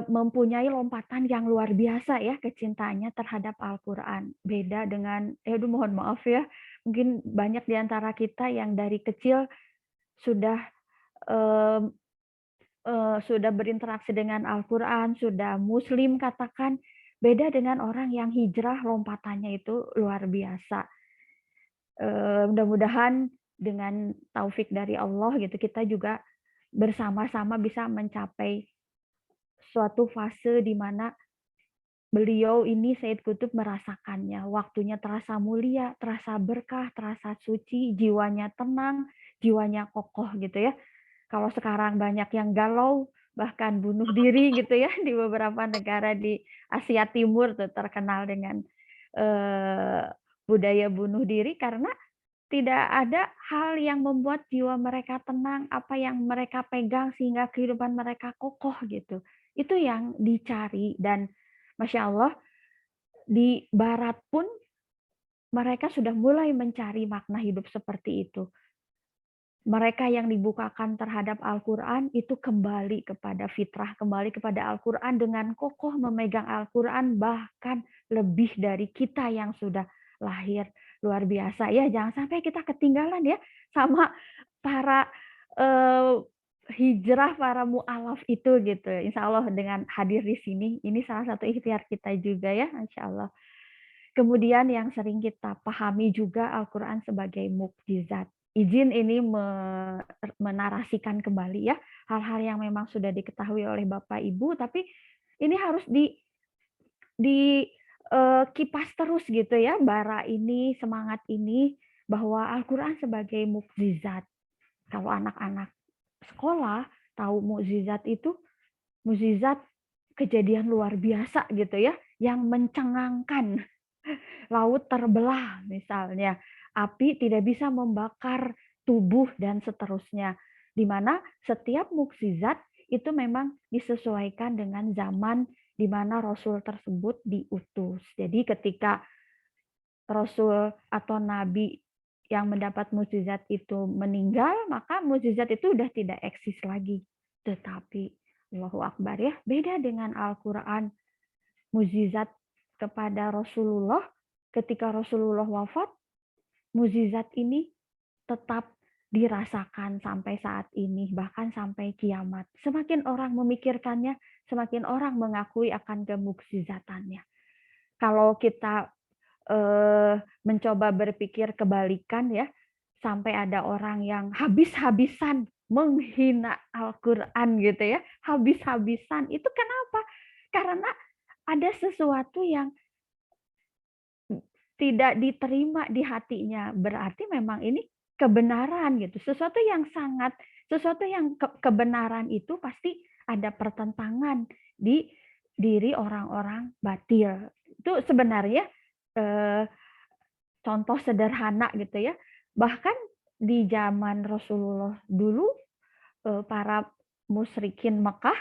mempunyai lompatan yang luar biasa ya, kecintaannya terhadap Al-Quran. Beda dengan, mohon maaf ya, mungkin banyak di antara kita yang dari kecil sudah berinteraksi dengan Al-Quran, sudah Muslim katakan, beda dengan orang yang hijrah, lompatannya itu luar biasa. Mudah-mudahan dengan taufik dari Allah gitu, kita juga bersama-sama bisa mencapai suatu fase di mana beliau ini, Said Qutb, merasakannya. Waktunya terasa mulia, terasa berkah, terasa suci, jiwanya tenang, jiwanya kokoh gitu ya. Kalau sekarang banyak yang galau, bahkan bunuh diri gitu ya, di beberapa negara di Asia Timur tuh terkenal dengan budaya bunuh diri karena tidak ada hal yang membuat jiwa mereka tenang, apa yang mereka pegang sehingga kehidupan mereka kokoh gitu. Itu yang dicari, dan Masya Allah di Barat pun mereka sudah mulai mencari makna hidup seperti itu. Mereka yang dibukakan terhadap Al-Quran itu kembali kepada fitrah, kembali kepada Al-Quran dengan kokoh memegang Al-Quran, bahkan lebih dari kita yang sudah lahir. Luar biasa ya, jangan sampai kita ketinggalan ya sama para hijrah, para mu'alaf itu gitu. Insya Allah dengan hadir di sini, ini salah satu ikhtiar kita juga ya, Insya Allah. Kemudian yang sering kita pahami juga Al-Quran sebagai mukjizat. Izin ini menarasikan kembali ya hal-hal yang memang sudah diketahui oleh Bapak Ibu, tapi ini harus kipas terus gitu ya, bara ini, semangat ini, bahwa Al-Quran sebagai mukjizat. Kalau anak-anak sekolah tahu mukjizat itu, mukjizat kejadian luar biasa gitu ya, yang mencengangkan. Laut terbelah misalnya, api tidak bisa membakar tubuh dan seterusnya. Di mana setiap mukjizat itu memang disesuaikan dengan zaman di mana Rasul tersebut diutus. Jadi ketika Rasul atau Nabi yang mendapat mukjizat itu meninggal, maka mukjizat itu sudah tidak eksis lagi. Tetapi Allahu Akbar ya, beda dengan Al-Quran. Mukjizat kepada Rasulullah, ketika Rasulullah wafat, mukjizat ini tetap dirasakan sampai saat ini, bahkan sampai kiamat. Semakin orang memikirkannya, semakin orang mengakui akan kemukjizatannya. Kalau kita mencoba berpikir kebalikan ya, sampai ada orang yang habis-habisan menghina Al-Quran gitu ya, habis-habisan. Itu kenapa? Karena ada sesuatu yang tidak diterima di hatinya. Berarti memang ini kebenaran gitu. Sesuatu yang kebenaran itu pasti ada pertentangan di diri orang-orang batil. Itu sebenarnya contoh sederhana gitu ya. Bahkan di zaman Rasulullah dulu, para musyrikin Mekah,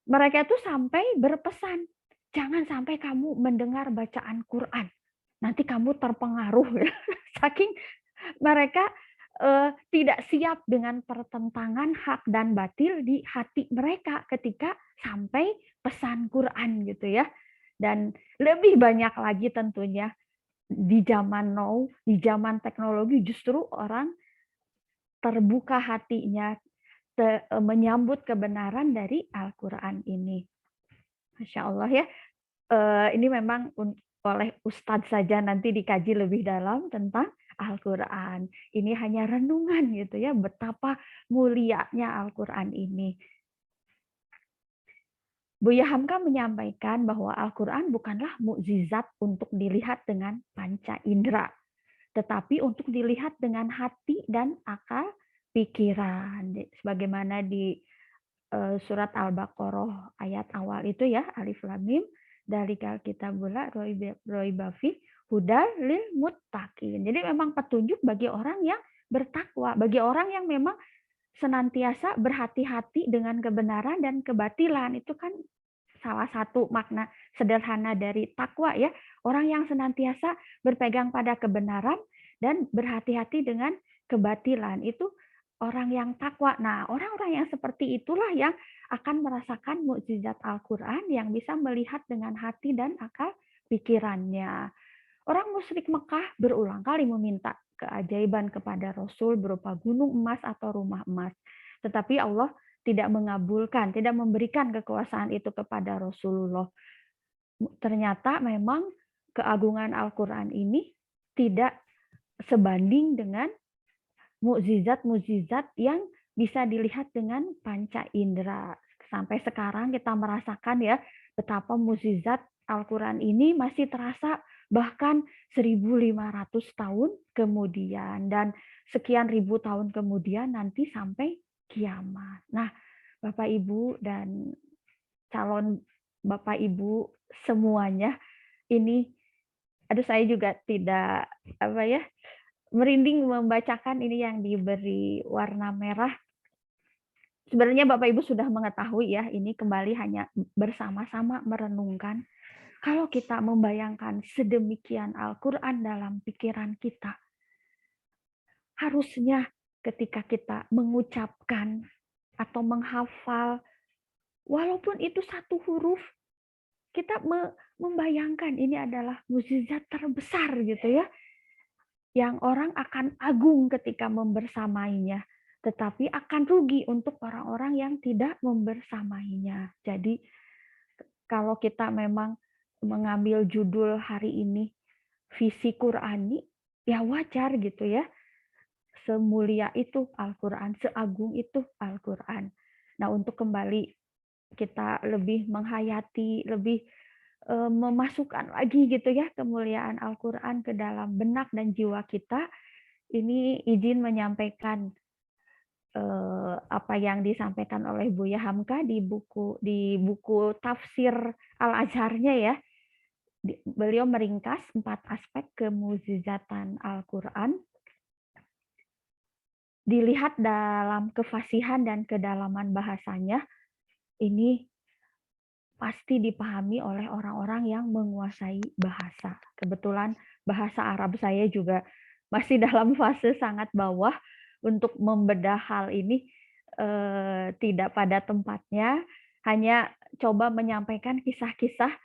mereka itu sampai berpesan, jangan sampai kamu mendengar bacaan Quran, nanti kamu terpengaruh. Saking mereka tidak siap dengan pertentangan hak dan batil di hati mereka ketika sampai pesan Quran gitu ya. Dan lebih banyak lagi tentunya di zaman now, di zaman teknologi justru orang terbuka hatinya menyambut kebenaran dari Al-Quran ini. Masya Allah ya. Ini memang oleh Ustadz saja nanti dikaji lebih dalam tentang Al-Quran. Ini hanya renungan gitu ya, betapa mulianya Al-Quran ini. Buya Hamka menyampaikan bahwa Al-Quran bukanlah mukjizat untuk dilihat dengan panca indera, tetapi untuk dilihat dengan hati dan akal pikiran. Sebagaimana di surat Al-Baqarah ayat awal itu ya, Alif Lam Mim, Dalikal kitabula raiba fi hudal lil muttaqin. Jadi memang petunjuk bagi orang yang bertakwa, bagi orang yang memang senantiasa berhati-hati dengan kebenaran dan kebatilan. Itu kan salah satu makna sederhana dari takwa ya. Orang yang senantiasa berpegang pada kebenaran dan berhati-hati dengan kebatilan. Itu orang yang takwa. Nah, orang-orang yang seperti itulah yang akan merasakan mukjizat Al-Quran, yang bisa melihat dengan hati dan akal pikirannya. Orang musyrik Mekah berulang kali meminta keajaiban kepada Rasul berupa gunung emas atau rumah emas. Tetapi Allah tidak mengabulkan, tidak memberikan kekuasaan itu kepada Rasulullah. Ternyata memang keagungan Al-Quran ini tidak sebanding dengan mukjizat-mukjizat yang bisa dilihat dengan panca indera. Sampai sekarang kita merasakan ya betapa mukjizat Al-Quran ini masih terasa bahkan 1.500 tahun kemudian, dan sekian ribu tahun kemudian nanti sampai kiamat. Nah, Bapak Ibu dan calon Bapak Ibu semuanya, ini aduh saya juga tidak merinding membacakan ini yang diberi warna merah. Sebenarnya Bapak Ibu sudah mengetahui ya, ini kembali hanya bersama-sama merenungkan. Kalau kita membayangkan sedemikian Al-Quran dalam pikiran kita, harusnya ketika kita mengucapkan atau menghafal, walaupun itu satu huruf, kita membayangkan ini adalah mukjizat terbesar gitu ya, yang orang akan agung ketika membersamainya, tetapi akan rugi untuk orang-orang yang tidak membersamainya. Jadi kalau kita memang mengambil judul hari ini visi Qurani, ya wajar gitu ya. Semulia itu Al-Quran, seagung itu Al-Quran. Nah, untuk kembali kita lebih menghayati, lebih memasukkan lagi gitu ya kemuliaan Al-Qur'an ke dalam benak dan jiwa kita. Ini izin menyampaikan apa yang disampaikan oleh Buya Hamka di buku tafsir Al-Azharnya ya. Beliau meringkas 4 aspek kemukjizatan Al-Qur'an. Dilihat dalam kefasihan dan kedalaman bahasanya, ini pasti dipahami oleh orang-orang yang menguasai bahasa. Kebetulan bahasa Arab saya juga masih dalam fase sangat bawah untuk membedah hal ini, tidak pada tempatnya, hanya coba menyampaikan kisah-kisah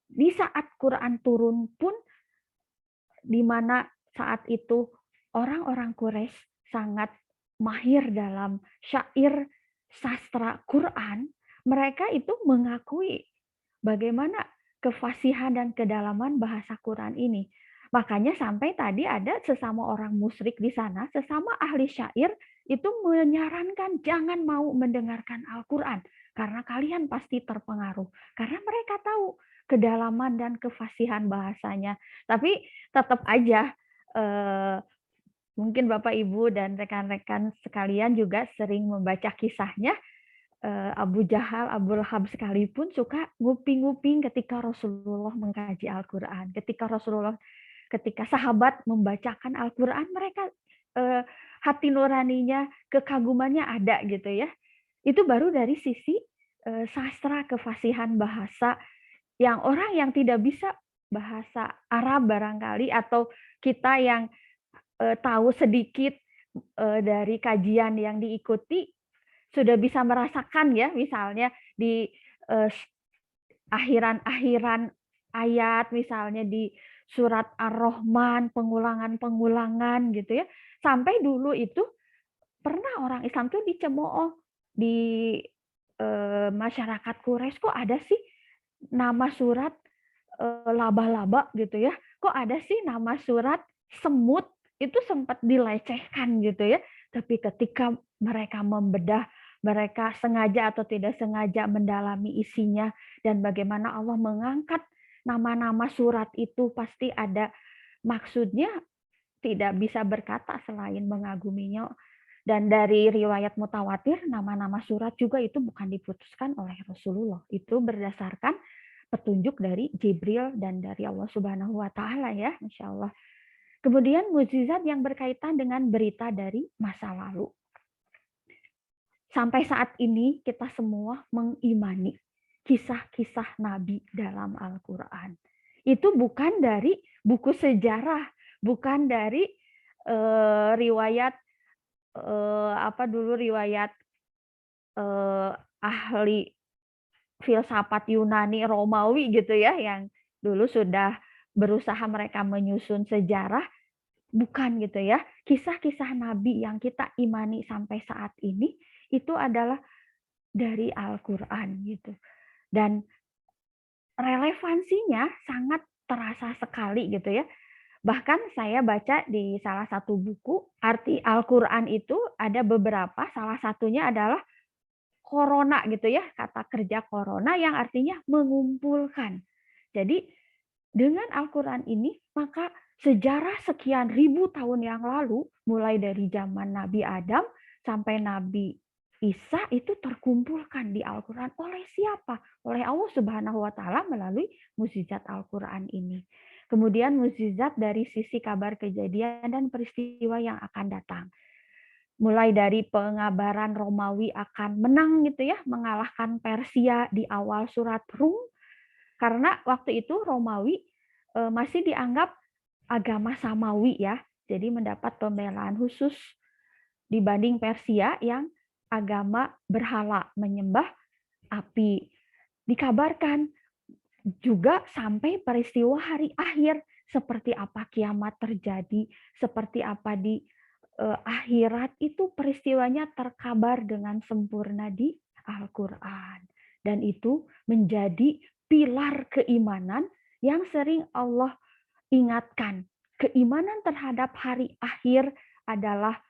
di saat Quran turun pun, di mana saat itu orang-orang Quraisy sangat mahir dalam syair sastra Quran. Mereka itu mengakui bagaimana kefasihan dan kedalaman bahasa Quran ini. Makanya sampai tadi ada sesama orang musyrik di sana, sesama ahli syair itu menyarankan jangan mau mendengarkan Al-Quran karena kalian pasti terpengaruh. Karena mereka tahu kedalaman dan kefasihan bahasanya. Tapi tetap aja mungkin Bapak Ibu dan rekan-rekan sekalian juga sering membaca kisahnya. Abu Jahal, Abu Lahab sekalipun suka nguping-nguping ketika Rasulullah mengkaji Al-Quran. Ketika sahabat membacakan Al-Quran, mereka hati nuraninya, kekagumannya ada gitu ya. Itu baru dari sisi sastra kefasihan bahasa yang orang yang tidak bisa bahasa Arab barangkali, atau kita yang tahu sedikit dari kajian yang diikuti, sudah bisa merasakan ya, misalnya di akhiran-akhiran ayat, misalnya di surat Ar-Rahman, pengulangan-pengulangan gitu ya. Sampai dulu itu pernah orang Islam tuh dicemooh di masyarakat Quraisy, kok ada sih nama surat laba-laba gitu ya, kok ada sih nama surat semut, itu sempat dilecehkan gitu ya. Tapi ketika mereka membedah, mereka sengaja atau tidak sengaja mendalami isinya dan bagaimana Allah mengangkat nama-nama surat itu, pasti ada maksudnya, tidak bisa berkata selain mengaguminya. Dan dari riwayat mutawatir, nama-nama surat juga itu bukan diputuskan oleh Rasulullah. Itu berdasarkan petunjuk dari Jibril dan dari Allah Subhanahu wa taala ya, Insya Allah. Kemudian mukjizat yang berkaitan dengan berita dari masa lalu. Sampai saat ini kita semua mengimani kisah-kisah Nabi dalam Al-Quran. Itu bukan dari buku sejarah, bukan dari riwayat riwayat ahli filsafat Yunani Romawi gitu ya, yang dulu sudah berusaha mereka menyusun sejarah, bukan gitu ya. Kisah-kisah Nabi yang kita imani sampai saat ini itu adalah dari Al-Quran gitu. Dan relevansinya sangat terasa sekali gitu ya. Bahkan saya baca di salah satu buku, arti Al-Quran itu ada beberapa, salah satunya adalah corona gitu ya, kata kerja corona yang artinya mengumpulkan. Jadi dengan Al-Quran ini, maka sejarah sekian ribu tahun yang lalu, mulai dari zaman Nabi Adam sampai Nabi Isa, itu terkumpulkan di Al-Quran. Oleh siapa? Oleh Allah Subhanahu wa taala melalui mukjizat Al-Quran ini. Kemudian mukjizat dari sisi kabar kejadian dan peristiwa yang akan datang. Mulai dari pengabaran Romawi akan menang gitu ya, mengalahkan Persia di awal surat Rum, karena waktu itu Romawi masih dianggap agama samawi ya, jadi mendapat pembelaan khusus dibanding Persia yang agama berhala, menyembah api. Dikabarkan juga sampai peristiwa hari akhir, seperti apa kiamat terjadi, seperti apa di akhirat, itu peristiwanya terkabar dengan sempurna di Al-Quran. Dan itu menjadi pilar keimanan yang sering Allah ingatkan. Keimanan terhadap hari akhir adalah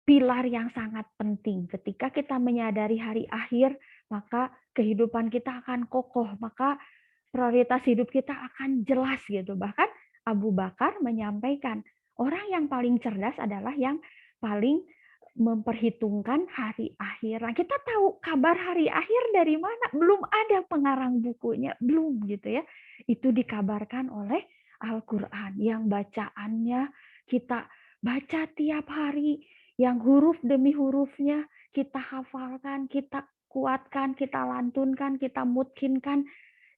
pilar yang sangat penting. Ketika kita menyadari hari akhir, maka kehidupan kita akan kokoh, maka prioritas hidup kita akan jelas gitu. Bahkan Abu Bakar menyampaikan, orang yang paling cerdas adalah yang paling memperhitungkan hari akhir. Nah, kita tahu kabar hari akhir dari mana? Belum ada pengarang bukunya, belum gitu ya. Itu dikabarkan oleh Al-Qur'an yang bacaannya kita baca tiap hari, yang huruf demi hurufnya kita hafalkan, kita kuatkan, kita lantunkan, kita mutkinkan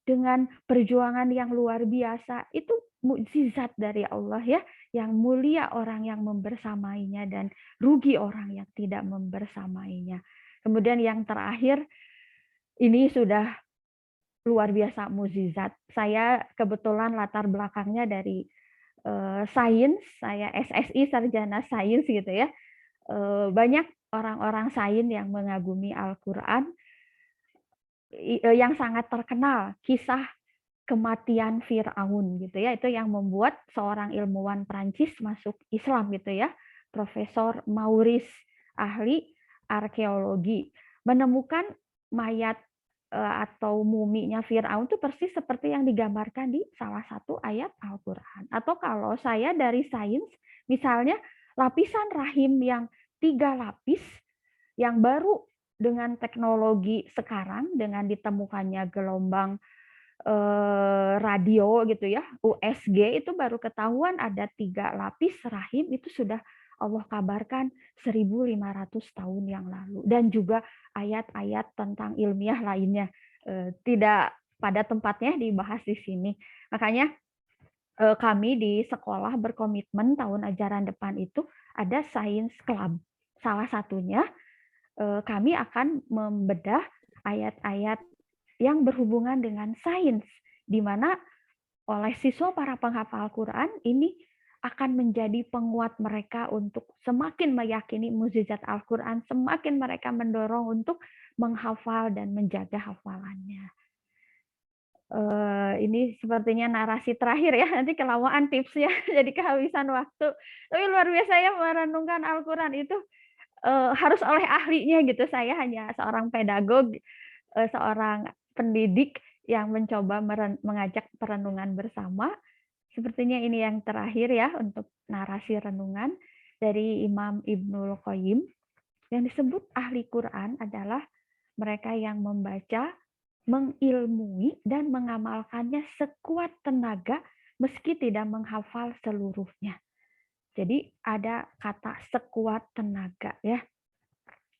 dengan perjuangan yang luar biasa. Itu mukjizat dari Allah ya, yang mulia orang yang membersamainya dan rugi orang yang tidak membersamainya. Kemudian yang terakhir, ini sudah luar biasa mukjizat. Saya kebetulan latar belakangnya dari sains, saya SSI sarjana sains gitu ya. Banyak orang-orang sains yang mengagumi Al-Qur'an, yang sangat terkenal kisah kematian Firaun gitu ya, itu yang membuat seorang ilmuwan Prancis masuk Islam gitu ya, Profesor Maurice, ahli arkeologi, menemukan mayat atau muminya Firaun itu persis seperti yang digambarkan di salah satu ayat Al-Qur'an. Atau kalau saya dari sains, misalnya lapisan rahim yang 3 lapis yang baru dengan teknologi sekarang, dengan ditemukannya gelombang radio gitu ya, USG, itu baru ketahuan ada 3 lapis rahim, itu sudah Allah kabarkan 1.500 tahun yang lalu. Dan juga ayat-ayat tentang ilmiah lainnya tidak pada tempatnya dibahas di sini. Makanya kami di sekolah berkomitmen tahun ajaran depan itu ada Science Club. Salah satunya kami akan membedah ayat-ayat yang berhubungan dengan sains, di mana oleh siswa para penghafal Quran ini akan menjadi penguat mereka untuk semakin meyakini mukjizat Al-Quran, semakin mereka mendorong untuk menghafal dan menjaga hafalannya. Ini sepertinya narasi terakhir ya, nanti kelamaan tipsnya, jadi kehabisan waktu. Tapi luar biasa ya, merenungkan Al-Quran itu harus oleh ahlinya gitu. Saya hanya seorang pedagog, seorang pendidik yang mencoba mengajak perenungan bersama. Sepertinya ini yang terakhir ya untuk narasi renungan dari Imam Ibnul Qayyim. Yang disebut ahli Quran adalah mereka yang membaca, mengilmui, dan mengamalkannya sekuat tenaga meski tidak menghafal seluruhnya. Jadi ada kata sekuat tenaga ya.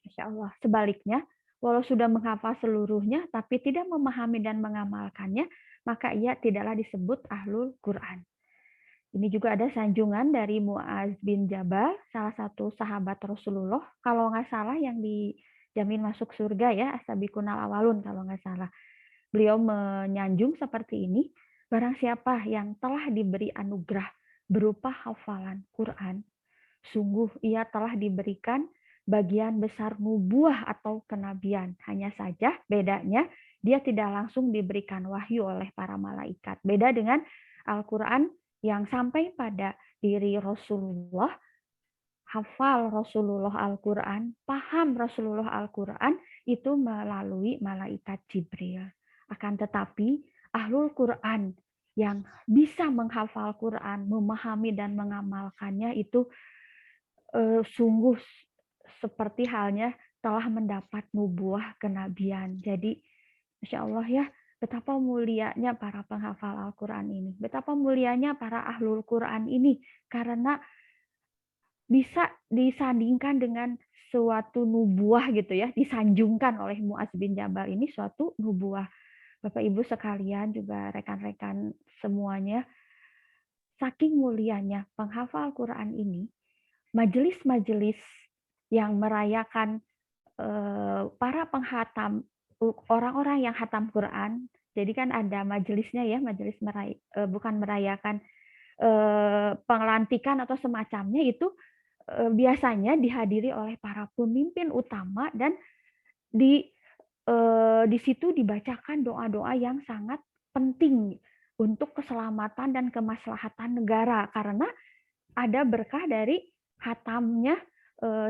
Masya Allah. Sebaliknya, walau sudah menghafal seluruhnya, tapi tidak memahami dan mengamalkannya, maka ia tidaklah disebut ahlul Quran. Ini juga ada sanjungan dari Muaz bin Jabal, salah satu sahabat Rasulullah, kalau nggak salah yang dijamin masuk surga ya, as-sabiqunal awalun kalau nggak salah. Beliau menyanjung seperti ini, barang siapa yang telah diberi anugerah berupa hafalan Quran, sungguh ia telah diberikan bagian besar nubuah atau kenabian. Hanya saja bedanya dia tidak langsung diberikan wahyu oleh para malaikat. Beda dengan Al-Quran yang sampai pada diri Rasulullah, hafal Rasulullah Al-Quran, paham Rasulullah Al-Quran itu melalui malaikat Jibril. Akan tetapi ahlul Quran yang bisa menghafal Quran, memahami dan mengamalkannya itu sungguh seperti halnya telah mendapat nubuah kenabian. Jadi, Masya Allah ya, betapa mulianya para penghafal Al-Quran ini. Betapa mulianya para ahlul Quran ini. Karena bisa disandingkan dengan suatu nubuah gitu ya. Disanjungkan oleh Muaz bin Jabal ini suatu nubuah. Bapak Ibu sekalian, juga rekan-rekan semuanya, saking mulianya penghafal Quran ini, majelis-majelis yang merayakan para penghatam, orang-orang yang hatam Quran, jadi kan ada majelisnya ya, majelis bukan merayakan pelantikan atau semacamnya, itu biasanya dihadiri oleh para pemimpin utama, dan di situ dibacakan doa-doa yang sangat penting untuk keselamatan dan kemaslahatan negara, karena ada berkah dari hatamnya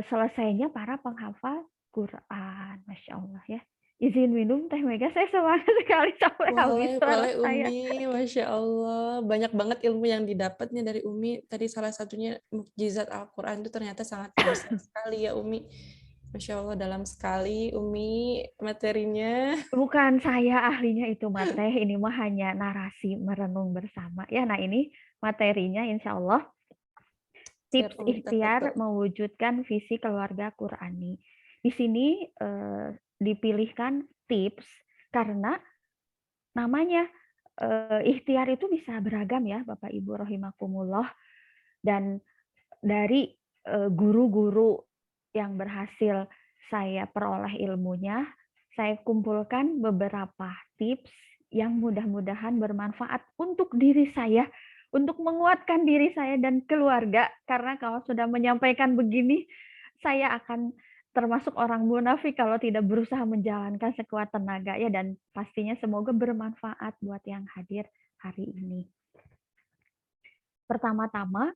selesainya para penghafal Quran. Masya Allah ya. izin minum Teh Mega, saya semangat sekali sampai habis Boleh, suara boleh saya. Umi. Masya Allah. Banyak banget ilmu yang didapatnya dari Umi. Tadi salah satunya mukjizat Al-Quran itu ternyata sangat besar sekali ya Umi. Masya Allah, dalam sekali Umi materinya. Bukan saya ahlinya itu mah Teh, ini mah hanya narasi merenung bersama. Ya, nah ini materinya insya Allah Siap tips Umi, ikhtiar tafadhol. mewujudkan visi keluarga Qurani. Di sini dipilihkan tips karena namanya ikhtiar itu bisa beragam ya Bapak Ibu rahimakumullah, dan dari guru-guru yang berhasil saya peroleh ilmunya, saya kumpulkan beberapa tips yang mudah-mudahan bermanfaat untuk diri saya, untuk menguatkan diri saya dan keluarga. Karena kalau sudah menyampaikan begini, saya akan termasuk orang munafik kalau tidak berusaha menjalankan sekuat tenaga ya, dan pastinya semoga bermanfaat buat yang hadir hari ini. Pertama-tama,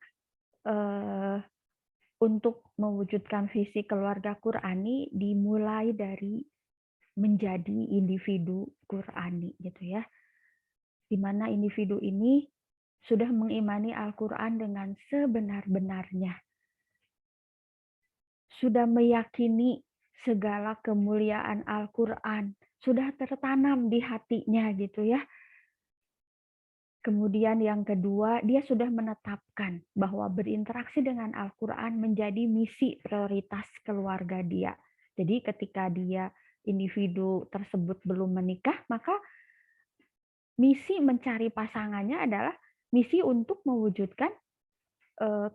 untuk mewujudkan visi keluarga Qurani dimulai dari menjadi individu Qurani gitu ya. Di mana individu ini sudah mengimani Al-Qur'an dengan sebenar-benarnya. Sudah meyakini segala kemuliaan Al-Qur'an, sudah tertanam di hatinya gitu ya. Kemudian yang kedua, dia sudah menetapkan bahwa berinteraksi dengan Al-Quran menjadi misi prioritas keluarga dia. Jadi ketika dia individu tersebut belum menikah, maka misi mencari pasangannya adalah misi untuk mewujudkan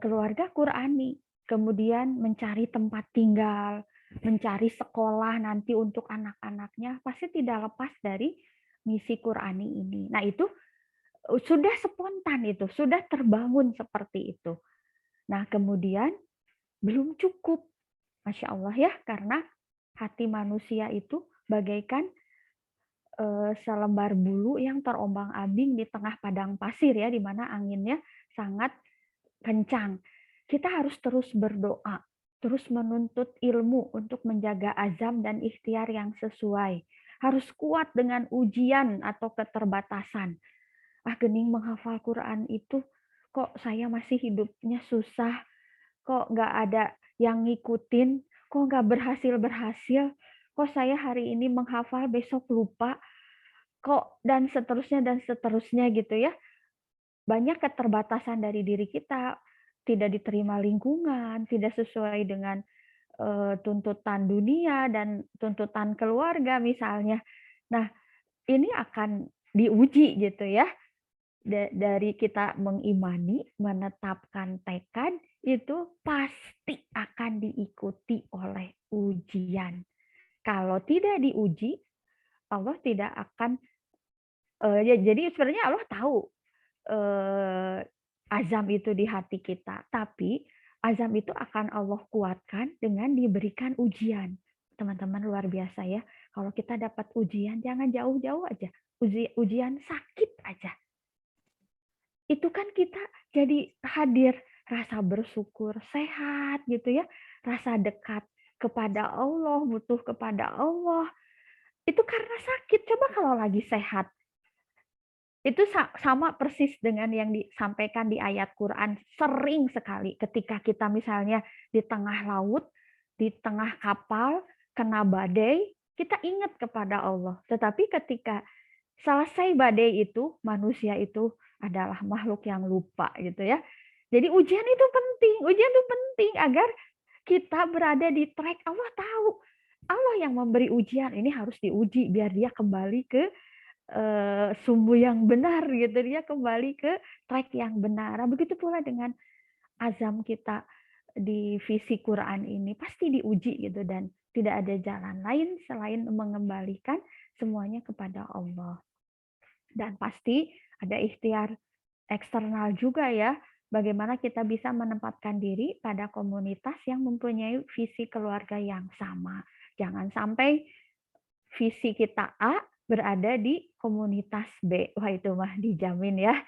keluarga Qurani. Kemudian mencari tempat tinggal, mencari sekolah nanti untuk anak-anaknya, pasti tidak lepas dari misi Qurani ini. Nah itu sudah spontan itu, sudah terbangun seperti itu. Nah, kemudian belum cukup. Masya Allah ya, karena hati manusia itu bagaikan selembar bulu yang terombang-ambing di tengah padang pasir ya, di mana anginnya sangat kencang. Kita harus terus berdoa, terus menuntut ilmu untuk menjaga azam dan ikhtiar yang sesuai. Harus kuat dengan ujian atau keterbatasan. Gening menghafal Quran itu kok saya masih hidupnya susah, kok nggak ada yang ngikutin, kok nggak berhasil, kok saya hari ini menghafal besok lupa, kok dan seterusnya gitu ya. Banyak keterbatasan dari diri kita, tidak diterima lingkungan, tidak sesuai dengan tuntutan dunia dan tuntutan keluarga misalnya. Nah, ini akan diuji gitu ya. Dari kita mengimani, menetapkan tekad, itu pasti akan diikuti oleh ujian. Kalau tidak diuji, Allah tidak akan, jadi sebenarnya Allah tahu azam itu di hati kita, tapi azam itu akan Allah kuatkan dengan diberikan ujian. Teman-teman luar biasa ya, kalau kita dapat ujian, jangan jauh-jauh aja, ujian sakit aja. Itu kan kita jadi hadir rasa bersyukur, sehat gitu ya, rasa dekat kepada Allah, butuh kepada Allah. Itu karena sakit. Coba kalau lagi sehat. Itu sama persis dengan yang disampaikan di ayat Quran. Sering sekali ketika kita misalnya di tengah laut, di tengah kapal, kena badai, kita ingat kepada Allah. Tetapi ketika selesai badai itu, manusia itu adalah makhluk yang lupa gitu ya. Jadi ujian itu penting agar kita berada di track. Allah tahu, Allah yang memberi ujian, ini harus diuji biar dia kembali ke sumbu yang benar gitu, dia kembali ke track yang benar. Nah, begitu pula dengan azam kita di visi Quran ini pasti diuji gitu, dan tidak ada jalan lain selain mengembalikan semuanya kepada Allah. Dan pasti ada ikhtiar eksternal juga ya, bagaimana kita bisa menempatkan diri pada komunitas yang mempunyai visi keluarga yang sama. Jangan sampai visi kita A berada di komunitas B. Wah, itu mah dijamin ya.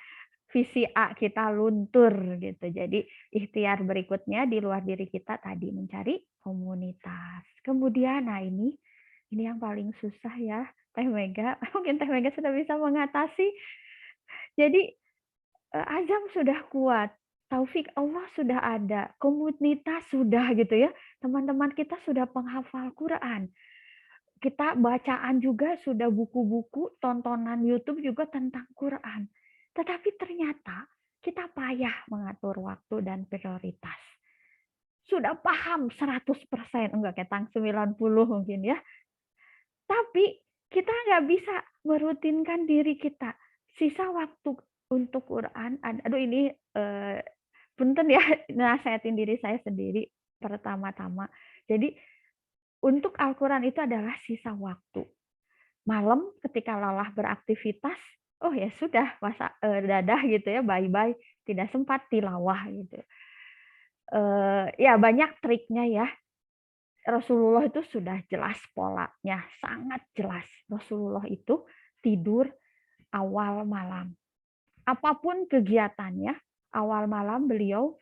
Visi A kita luntur gitu. Jadi ikhtiar berikutnya di luar diri kita tadi mencari komunitas. Kemudian nah ini Ini yang paling susah ya, Teh Mega. Mungkin Teh Mega sudah bisa mengatasi. Jadi azam sudah kuat, taufik Allah sudah ada, komunitas sudah gitu ya. Teman-teman kita sudah penghafal Quran. Kita bacaan juga sudah buku-buku, tontonan YouTube juga tentang Quran. Tetapi ternyata kita payah mengatur waktu dan prioritas. Sudah paham 100%, enggak ketang 90 mungkin ya. Tapi kita nggak bisa merutinkan diri kita. Sisa waktu untuk Quran, aduh ini punten ya, nasehatin diri saya sendiri pertama-tama. Jadi untuk Al-Quran itu adalah sisa waktu. Malam ketika lelah beraktivitas, oh ya sudah, dadah gitu ya, bye-bye, tidak sempat tilawah gitu. Ya banyak triknya ya. Rasulullah itu sudah jelas polanya, sangat jelas. Rasulullah itu tidur awal malam. Apapun kegiatannya, awal malam beliau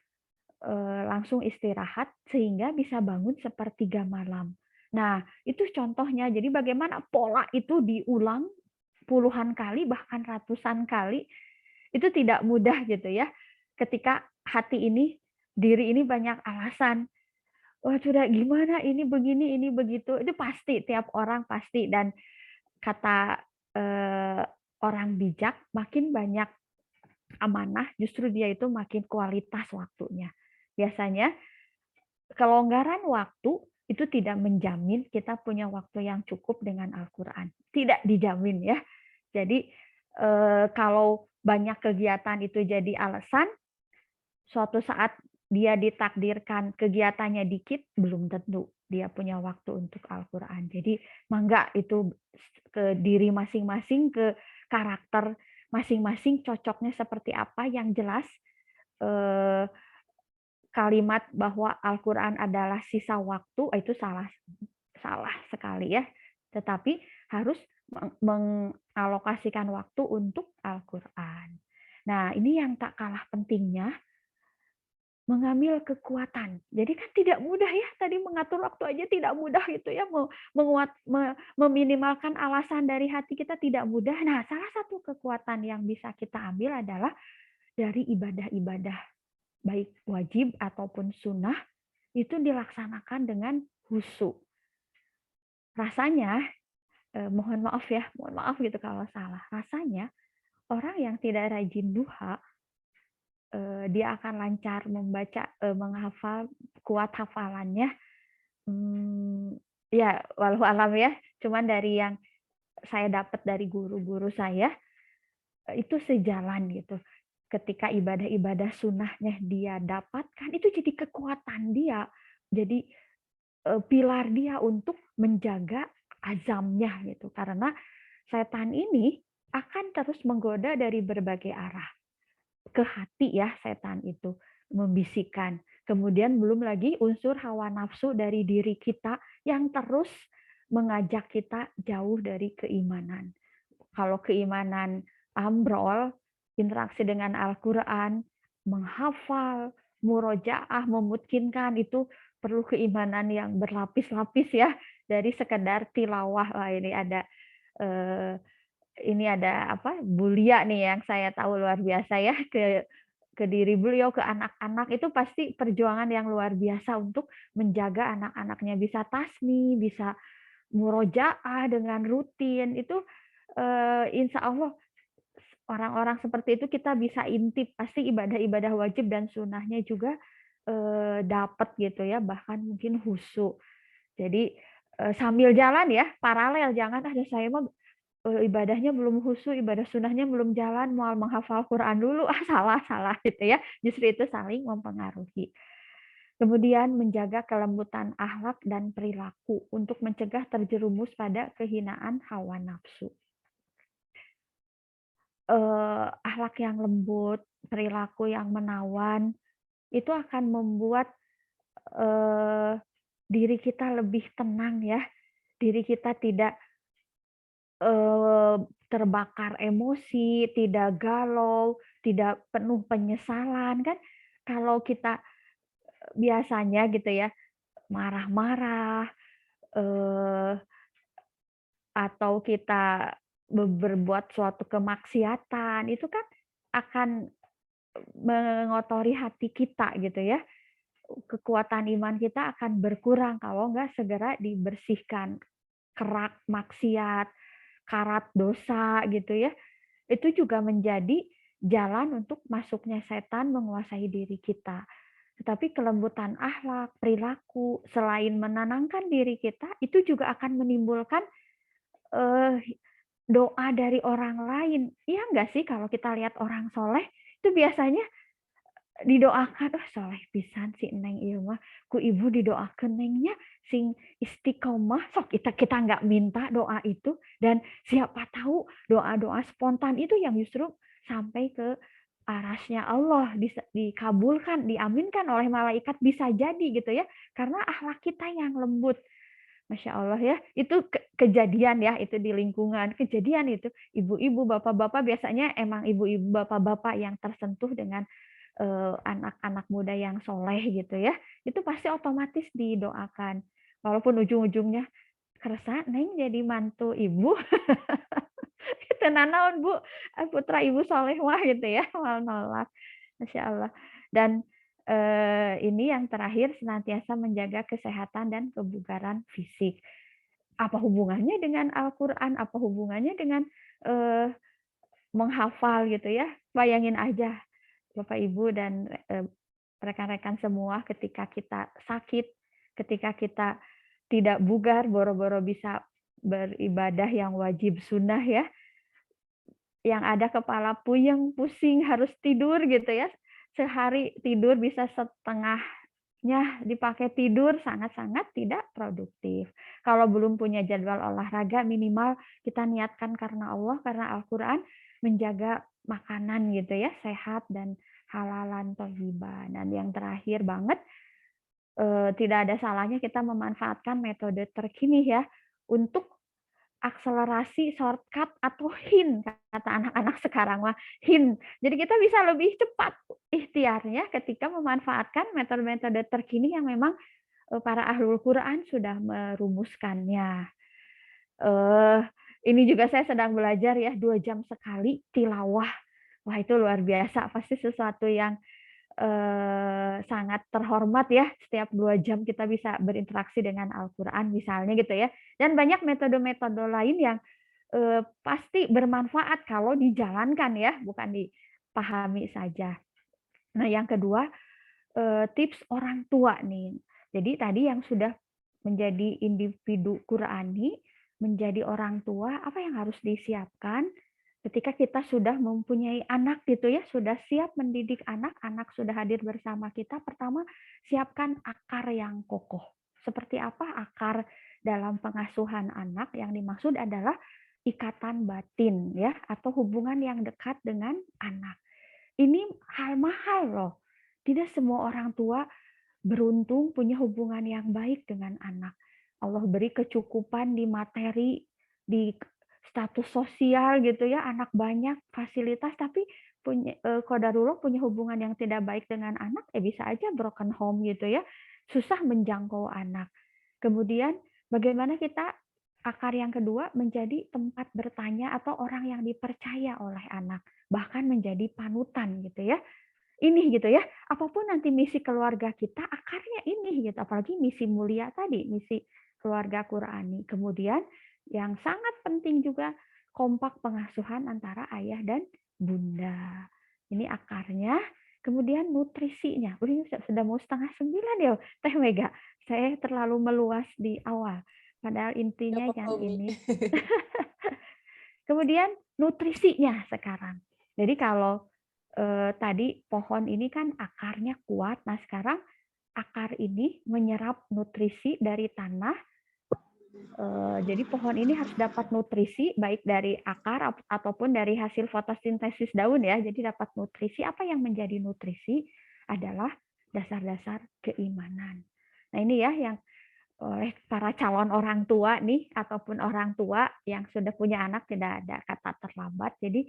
langsung istirahat sehingga bisa bangun sepertiga malam. Nah, itu contohnya. Jadi bagaimana pola itu diulang puluhan kali, bahkan ratusan kali, itu tidak mudah gitu ya. Ketika hati ini, diri ini banyak alasan. Wah, sudah gimana ini begini, ini begitu. Itu pasti, tiap orang pasti. Dan kata orang bijak, makin banyak amanah, justru dia itu makin kualitas waktunya. Biasanya kelonggaran waktu itu tidak menjamin kita punya waktu yang cukup dengan Al-Quran. Tidak dijamin ya. Jadi kalau banyak kegiatan itu jadi alasan, suatu saat dia ditakdirkan kegiatannya dikit, belum tentu dia punya waktu untuk Al-Quran. Jadi mangga itu ke diri masing-masing, ke karakter masing-masing cocoknya seperti apa. Yang jelas kalimat bahwa Al-Quran adalah sisa waktu itu salah sekali ya. Tetapi harus mengalokasikan waktu untuk Al-Quran. Nah, ini yang tak kalah pentingnya, mengambil kekuatan. Jadi kan tidak mudah ya, tadi mengatur waktu aja tidak mudah gitu ya, meminimalkan alasan dari hati kita tidak mudah. Nah, salah satu kekuatan yang bisa kita ambil adalah dari ibadah-ibadah, baik wajib ataupun sunnah, itu dilaksanakan dengan khusyuk. Rasanya, mohon maaf gitu kalau salah, rasanya orang yang tidak rajin duha, dia akan lancar membaca, menghafal, kuat hafalannya. Ya, walau alam ya. Cuman dari yang saya dapat dari guru-guru saya, itu sejalan gitu. Ketika ibadah-ibadah sunnahnya dia dapatkan, itu jadi kekuatan dia. Jadi pilar dia untuk menjaga azamnya gitu. Karena setan ini akan terus menggoda dari berbagai arah. Ke hati ya, setan itu membisikkan. Kemudian belum lagi unsur hawa nafsu dari diri kita yang terus mengajak kita jauh dari keimanan. Kalau keimanan ambrol, interaksi dengan Al-Quran, menghafal, murojaah, memutkinkan, itu perlu keimanan yang berlapis-lapis ya, dari sekedar tilawah. Wah, ini ada apa, Bulia nih yang saya tahu luar biasa ya, ke diri beliau, ke anak-anak, itu pasti perjuangan yang luar biasa untuk menjaga anak-anaknya bisa tasmi, bisa murojaah dengan rutin. Itu insya Allah orang-orang seperti itu kita bisa intip, pasti ibadah-ibadah wajib dan sunnahnya juga dapat gitu ya, bahkan mungkin khusyuk. Jadi sambil jalan ya, paralel, jangan ada saya mah ibadahnya belum khusyuk, ibadah sunnahnya belum jalan, mau menghafal Quran dulu, salah gitu ya. Justru itu saling mempengaruhi. Kemudian menjaga kelembutan akhlak dan perilaku untuk mencegah terjerumus pada kehinaan hawa nafsu. Akhlak yang lembut, perilaku yang menawan, itu akan membuat diri kita lebih tenang ya. Diri kita tidak terbakar emosi, tidak galau, tidak penuh penyesalan kan. Kalau kita biasanya gitu ya, marah-marah, atau kita berbuat suatu kemaksiatan, itu kan akan mengotori hati kita gitu ya. Kekuatan iman kita akan berkurang kalau nggak segera dibersihkan kerak maksiat, karat dosa gitu ya. Itu juga menjadi jalan untuk masuknya setan menguasai diri kita. Tetapi kelembutan akhlak, perilaku, selain menenangkan diri kita, itu juga akan menimbulkan doa dari orang lain. Iya nggak sih kalau kita lihat orang soleh, itu biasanya didoakan, oh soleh pisan si Neng ieu mah ku ibu didoakeun nengnya sing istiqomah, sok kita nggak minta doa itu, dan siapa tahu doa-doa spontan itu yang justru sampai ke arasnya Allah, dikabulkan, diaminkan oleh malaikat, bisa jadi gitu ya, karena akhlak kita yang lembut. Masya Allah ya, itu kejadian ya, itu di lingkungan, kejadian itu ibu-ibu, bapak-bapak, biasanya emang ibu-ibu, bapak-bapak yang tersentuh dengan anak-anak muda yang soleh gitu ya, itu pasti otomatis didoakan. Walaupun ujung-ujungnya kerasa neng jadi mantu ibu, itu nanaon bu, putra ibu soleh wah gitu ya, mal nolak, masya Allah. Dan ini yang terakhir, senantiasa menjaga kesehatan dan kebugaran fisik. Apa hubungannya dengan Al-Quran? Apa hubungannya dengan menghafal gitu ya? Bayangin aja Bapak Ibu dan rekan-rekan semua, ketika kita sakit, ketika kita tidak bugar, boro-boro bisa beribadah yang wajib sunnah ya, yang ada kepala puyeng, pusing, harus tidur gitu ya, sehari tidur bisa setengahnya dipakai tidur, sangat-sangat tidak produktif. Kalau belum punya jadwal olahraga, minimal kita niatkan karena Allah, karena Al-Quran, menjaga makanan gitu ya, sehat dan halalan thayyiban. Dan yang terakhir banget, tidak ada salahnya kita memanfaatkan metode terkini ya untuk akselerasi shortcut atau hin, kata anak-anak sekarang mah hin. Jadi kita bisa lebih cepat ikhtiarnya ketika memanfaatkan metode-metode terkini yang memang para ahlul Quran sudah merumuskannya. Ini juga saya sedang belajar ya, 2 jam sekali tilawah. Wah itu luar biasa, pasti sesuatu yang sangat terhormat ya, setiap 2 jam kita bisa berinteraksi dengan Al-Quran misalnya gitu ya. Dan banyak metode-metode lain yang pasti bermanfaat kalau dijalankan ya, bukan dipahami saja. Nah yang kedua, tips orang tua nih. Jadi tadi yang sudah menjadi individu Qurani, menjadi orang tua, apa yang harus disiapkan ketika kita sudah mempunyai anak gitu ya, sudah siap mendidik anak, anak sudah hadir bersama kita. Pertama, siapkan akar yang kokoh. Seperti apa akar dalam pengasuhan anak? Yang dimaksud adalah ikatan batin ya, atau hubungan yang dekat dengan anak. Ini hal mahal loh. Tidak semua orang tua beruntung punya hubungan yang baik dengan anak. Allah beri kecukupan di materi, di status sosial gitu ya, anak banyak fasilitas, tapi punya qadarullah punya hubungan yang tidak baik dengan anak, bisa aja broken home gitu ya, susah menjangkau anak. Kemudian bagaimana kita, akar yang kedua, menjadi tempat bertanya atau orang yang dipercaya oleh anak, bahkan menjadi panutan gitu ya. Ini gitu ya, apapun nanti misi keluarga kita, akarnya ini gitu, apalagi misi mulia tadi, misi keluarga Qurani. Kemudian yang sangat penting juga, kompak pengasuhan antara ayah dan bunda. Ini akarnya. Kemudian nutrisinya. Sudah mau 8:30 ya, Teh Mega. Saya terlalu meluas di awal. Padahal intinya yang ini. Kemudian nutrisinya sekarang. Jadi kalau tadi pohon ini kan akarnya kuat. Nah sekarang akar ini menyerap nutrisi dari tanah. Jadi pohon ini harus dapat nutrisi baik dari akar ataupun dari hasil fotosintesis daun ya. Jadi dapat nutrisi. Apa yang menjadi nutrisi adalah dasar-dasar keimanan. Nah ini ya yang oleh para calon orang tua nih, ataupun orang tua yang sudah punya anak, tidak ada kata terlambat. Jadi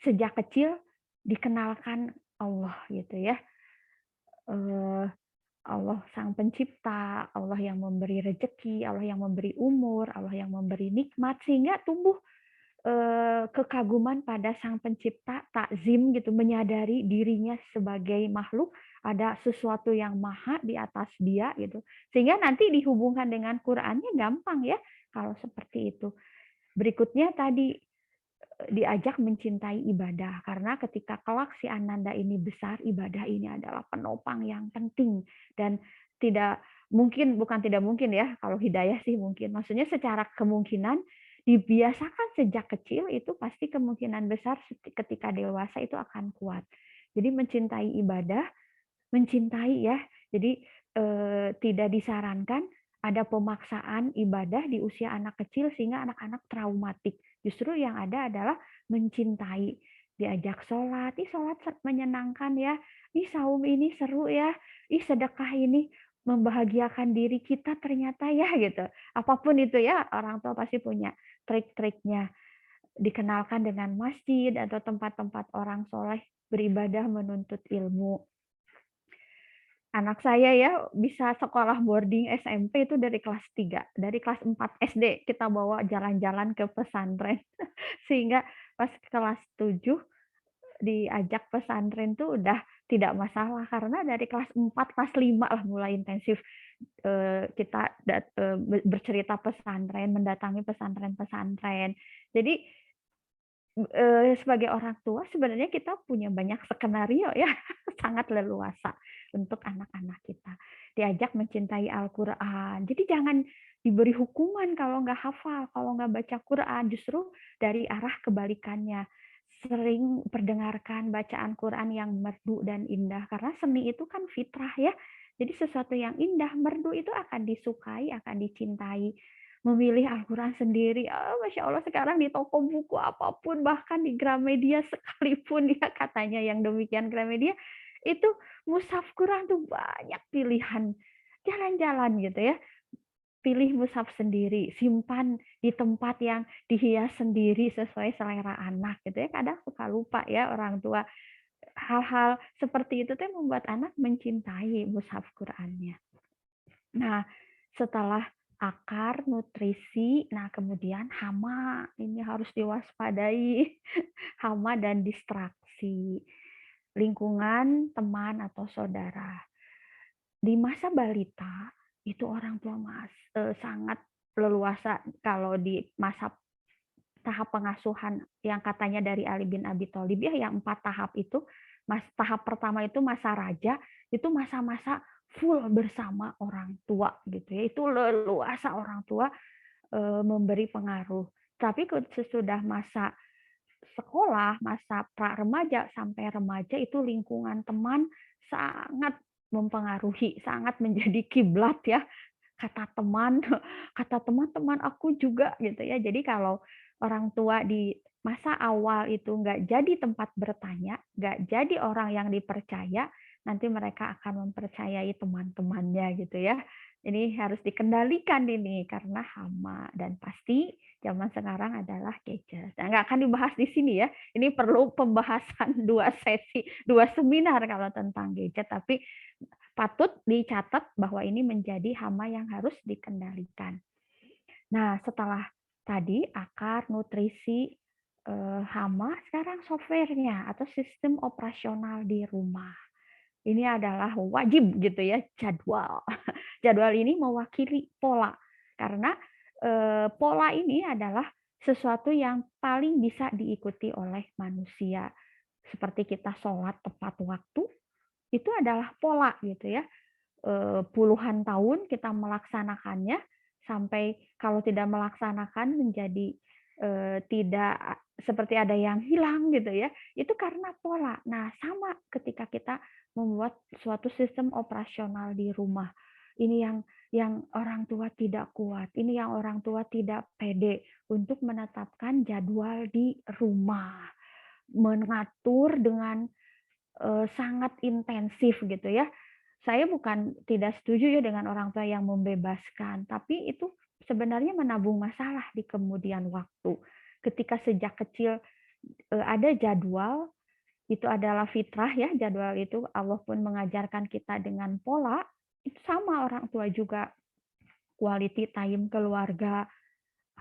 sejak kecil dikenalkan Allah gitu ya. Allah Sang Pencipta, Allah yang memberi rezeki, Allah yang memberi umur, Allah yang memberi nikmat, sehingga tumbuh kekaguman pada Sang Pencipta, takzim gitu, menyadari dirinya sebagai makhluk, ada sesuatu yang maha di atas dia gitu. Sehingga nanti dihubungkan dengan Qur'annya gampang ya kalau seperti itu. Berikutnya tadi diajak mencintai ibadah, karena ketika kelak si Ananda ini besar, ibadah ini adalah penopang yang penting, dan tidak mungkin, bukan tidak mungkin ya, kalau hidayah sih mungkin, maksudnya secara kemungkinan dibiasakan sejak kecil itu pasti kemungkinan besar ketika dewasa itu akan kuat. Jadi mencintai ibadah, mencintai ya, jadi tidak disarankan ada pemaksaan ibadah di usia anak kecil sehingga anak-anak traumatik. Justru yang ada adalah mencintai, diajak sholat, ih sholat menyenangkan ya, ih saum ini seru ya, ih sedekah ini membahagiakan diri kita ternyata ya gitu. Apapun itu ya, orang tua pasti punya trik-triknya. Dikenalkan dengan masjid atau tempat-tempat orang soleh beribadah menuntut ilmu. Anak saya ya bisa sekolah boarding SMP itu dari kelas 3, dari kelas 4 SD kita bawa jalan-jalan ke pesantren. Sehingga pas kelas 7 diajak pesantren tuh udah tidak masalah, karena dari kelas 4, kelas 5 lah mulai intensif kita bercerita pesantren, mendatangi pesantren-pesantren. Jadi sebagai orang tua sebenarnya kita punya banyak skenario ya, sangat leluasa untuk anak-anak kita. Diajak mencintai Al-Quran. Jadi jangan diberi hukuman kalau nggak hafal, kalau nggak baca Quran. Justru dari arah kebalikannya. Sering perdengarkan bacaan Quran yang merdu dan indah. Karena seni itu kan fitrah ya. Jadi sesuatu yang indah, merdu itu akan disukai, akan dicintai. Memilih Al-Quran sendiri, Masya Allah sekarang di toko buku apapun, bahkan di Gramedia sekalipun ya katanya yang demikian Gramedia, itu mushaf Quran tuh banyak pilihan, jalan-jalan gitu ya, pilih mushaf sendiri, simpan di tempat yang dihias sendiri sesuai selera anak gitu ya. Kadang suka lupa ya orang tua, hal-hal seperti itu tuh membuat anak mencintai mushaf Qurannya. Nah, setelah akar, nutrisi, nah kemudian hama, ini harus diwaspadai, hama dan distraksi, lingkungan, teman atau saudara. Di masa balita, itu orang tua sangat leluasa kalau di masa tahap pengasuhan yang katanya dari Ali bin Abi Thalib ya, yang 4 tahap itu, tahap pertama itu masa raja, itu masa-masa full bersama orang tua gitu ya, itu leluasa orang tua memberi pengaruh. Tapi sesudah masa sekolah, masa pra remaja sampai remaja itu lingkungan teman sangat mempengaruhi, sangat menjadi kiblat ya. Kata teman aku juga gitu ya. Jadi kalau orang tua di masa awal itu nggak jadi tempat bertanya, nggak jadi orang yang dipercaya, nanti mereka akan mempercayai teman-temannya gitu ya. Ini harus dikendalikan ini karena hama, dan pasti zaman sekarang adalah gadget. Nah, nggak akan dibahas di sini ya. Ini perlu pembahasan 2 sesi, 2 seminar kalau tentang gadget, tapi patut dicatat bahwa ini menjadi hama yang harus dikendalikan. Nah, setelah tadi akar, nutrisi, hama, sekarang softwarenya atau sistem operasional di rumah. Ini adalah wajib gitu ya, jadwal. Jadwal ini mewakili pola, karena pola ini adalah sesuatu yang paling bisa diikuti oleh manusia. Seperti kita sholat tepat waktu, itu adalah pola gitu ya. Puluhan tahun kita melaksanakannya, sampai kalau tidak melaksanakan menjadi tidak seperti ada yang hilang gitu ya. Itu karena pola. Nah, sama ketika kita membuat suatu sistem operasional di rumah. Ini yang orang tua tidak kuat. Ini yang orang tua tidak pede untuk menetapkan jadwal di rumah. Mengatur dengan sangat intensif gitu ya. Saya bukan tidak setuju ya dengan orang tua yang membebaskan, tapi itu sebenarnya menabung masalah di kemudian waktu. Ketika sejak kecil ada jadwal, itu adalah fitrah ya, jadwal itu Allah pun mengajarkan kita dengan pola, Itu sama orang tua juga, quality time keluarga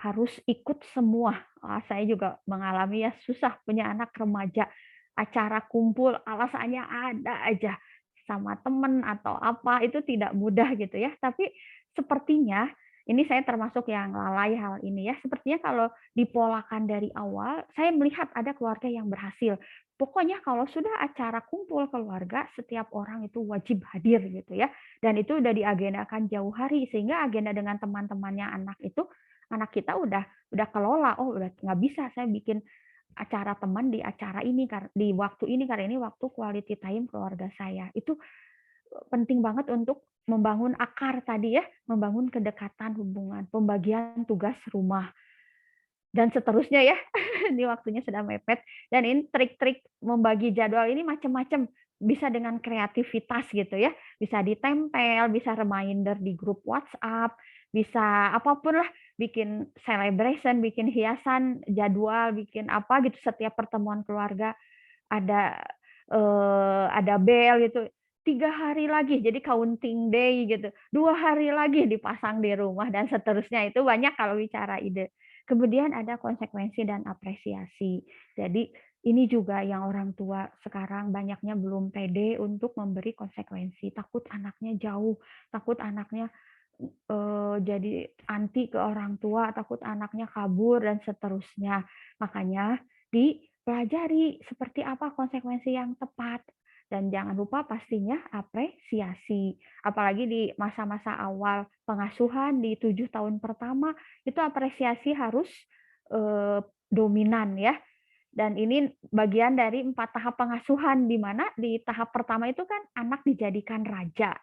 harus ikut semua. Saya juga mengalami ya, susah punya anak remaja. Acara kumpul alasannya ada aja, sama temen atau apa, itu tidak mudah gitu ya. Tapi sepertinya, ini saya termasuk yang lalai hal ini ya, sepertinya kalau dipolakan dari awal, saya melihat ada keluarga yang berhasil. Pokoknya kalau sudah acara kumpul keluarga, setiap orang itu wajib hadir gitu ya. Dan itu udah diagendakan jauh hari, sehingga agenda dengan teman-temannya anak kita udah kelola. Oh, udah nggak bisa saya bikin acara teman di acara ini di waktu ini, karena ini waktu quality time keluarga saya. Itu penting banget untuk membangun akar tadi ya, membangun kedekatan hubungan, pembagian tugas rumah dan seterusnya ya. Ini waktunya sudah mepet, dan ini trik-trik membagi jadwal ini macam-macam, bisa dengan kreativitas gitu ya, bisa ditempel, bisa reminder di grup WhatsApp, bisa apapun lah, bikin celebration, bikin hiasan jadwal, bikin apa gitu, setiap pertemuan keluarga ada ada bel gitu. 3 hari lagi jadi counting day gitu, 2 hari lagi dipasang di rumah dan seterusnya. Itu banyak kalau bicara ide. Kemudian ada konsekuensi dan apresiasi. Jadi ini juga yang orang tua sekarang banyaknya belum pede untuk memberi konsekuensi. Takut anaknya jauh, takut anaknya jadi anti ke orang tua, takut anaknya kabur dan seterusnya. Makanya dipelajari seperti apa konsekuensi yang tepat. Dan jangan lupa pastinya apresiasi. Apalagi di masa-masa awal pengasuhan di 7 tahun pertama, itu apresiasi harus dominan ya. Dan ini bagian dari 4 tahap pengasuhan, di mana di tahap pertama itu kan anak dijadikan raja.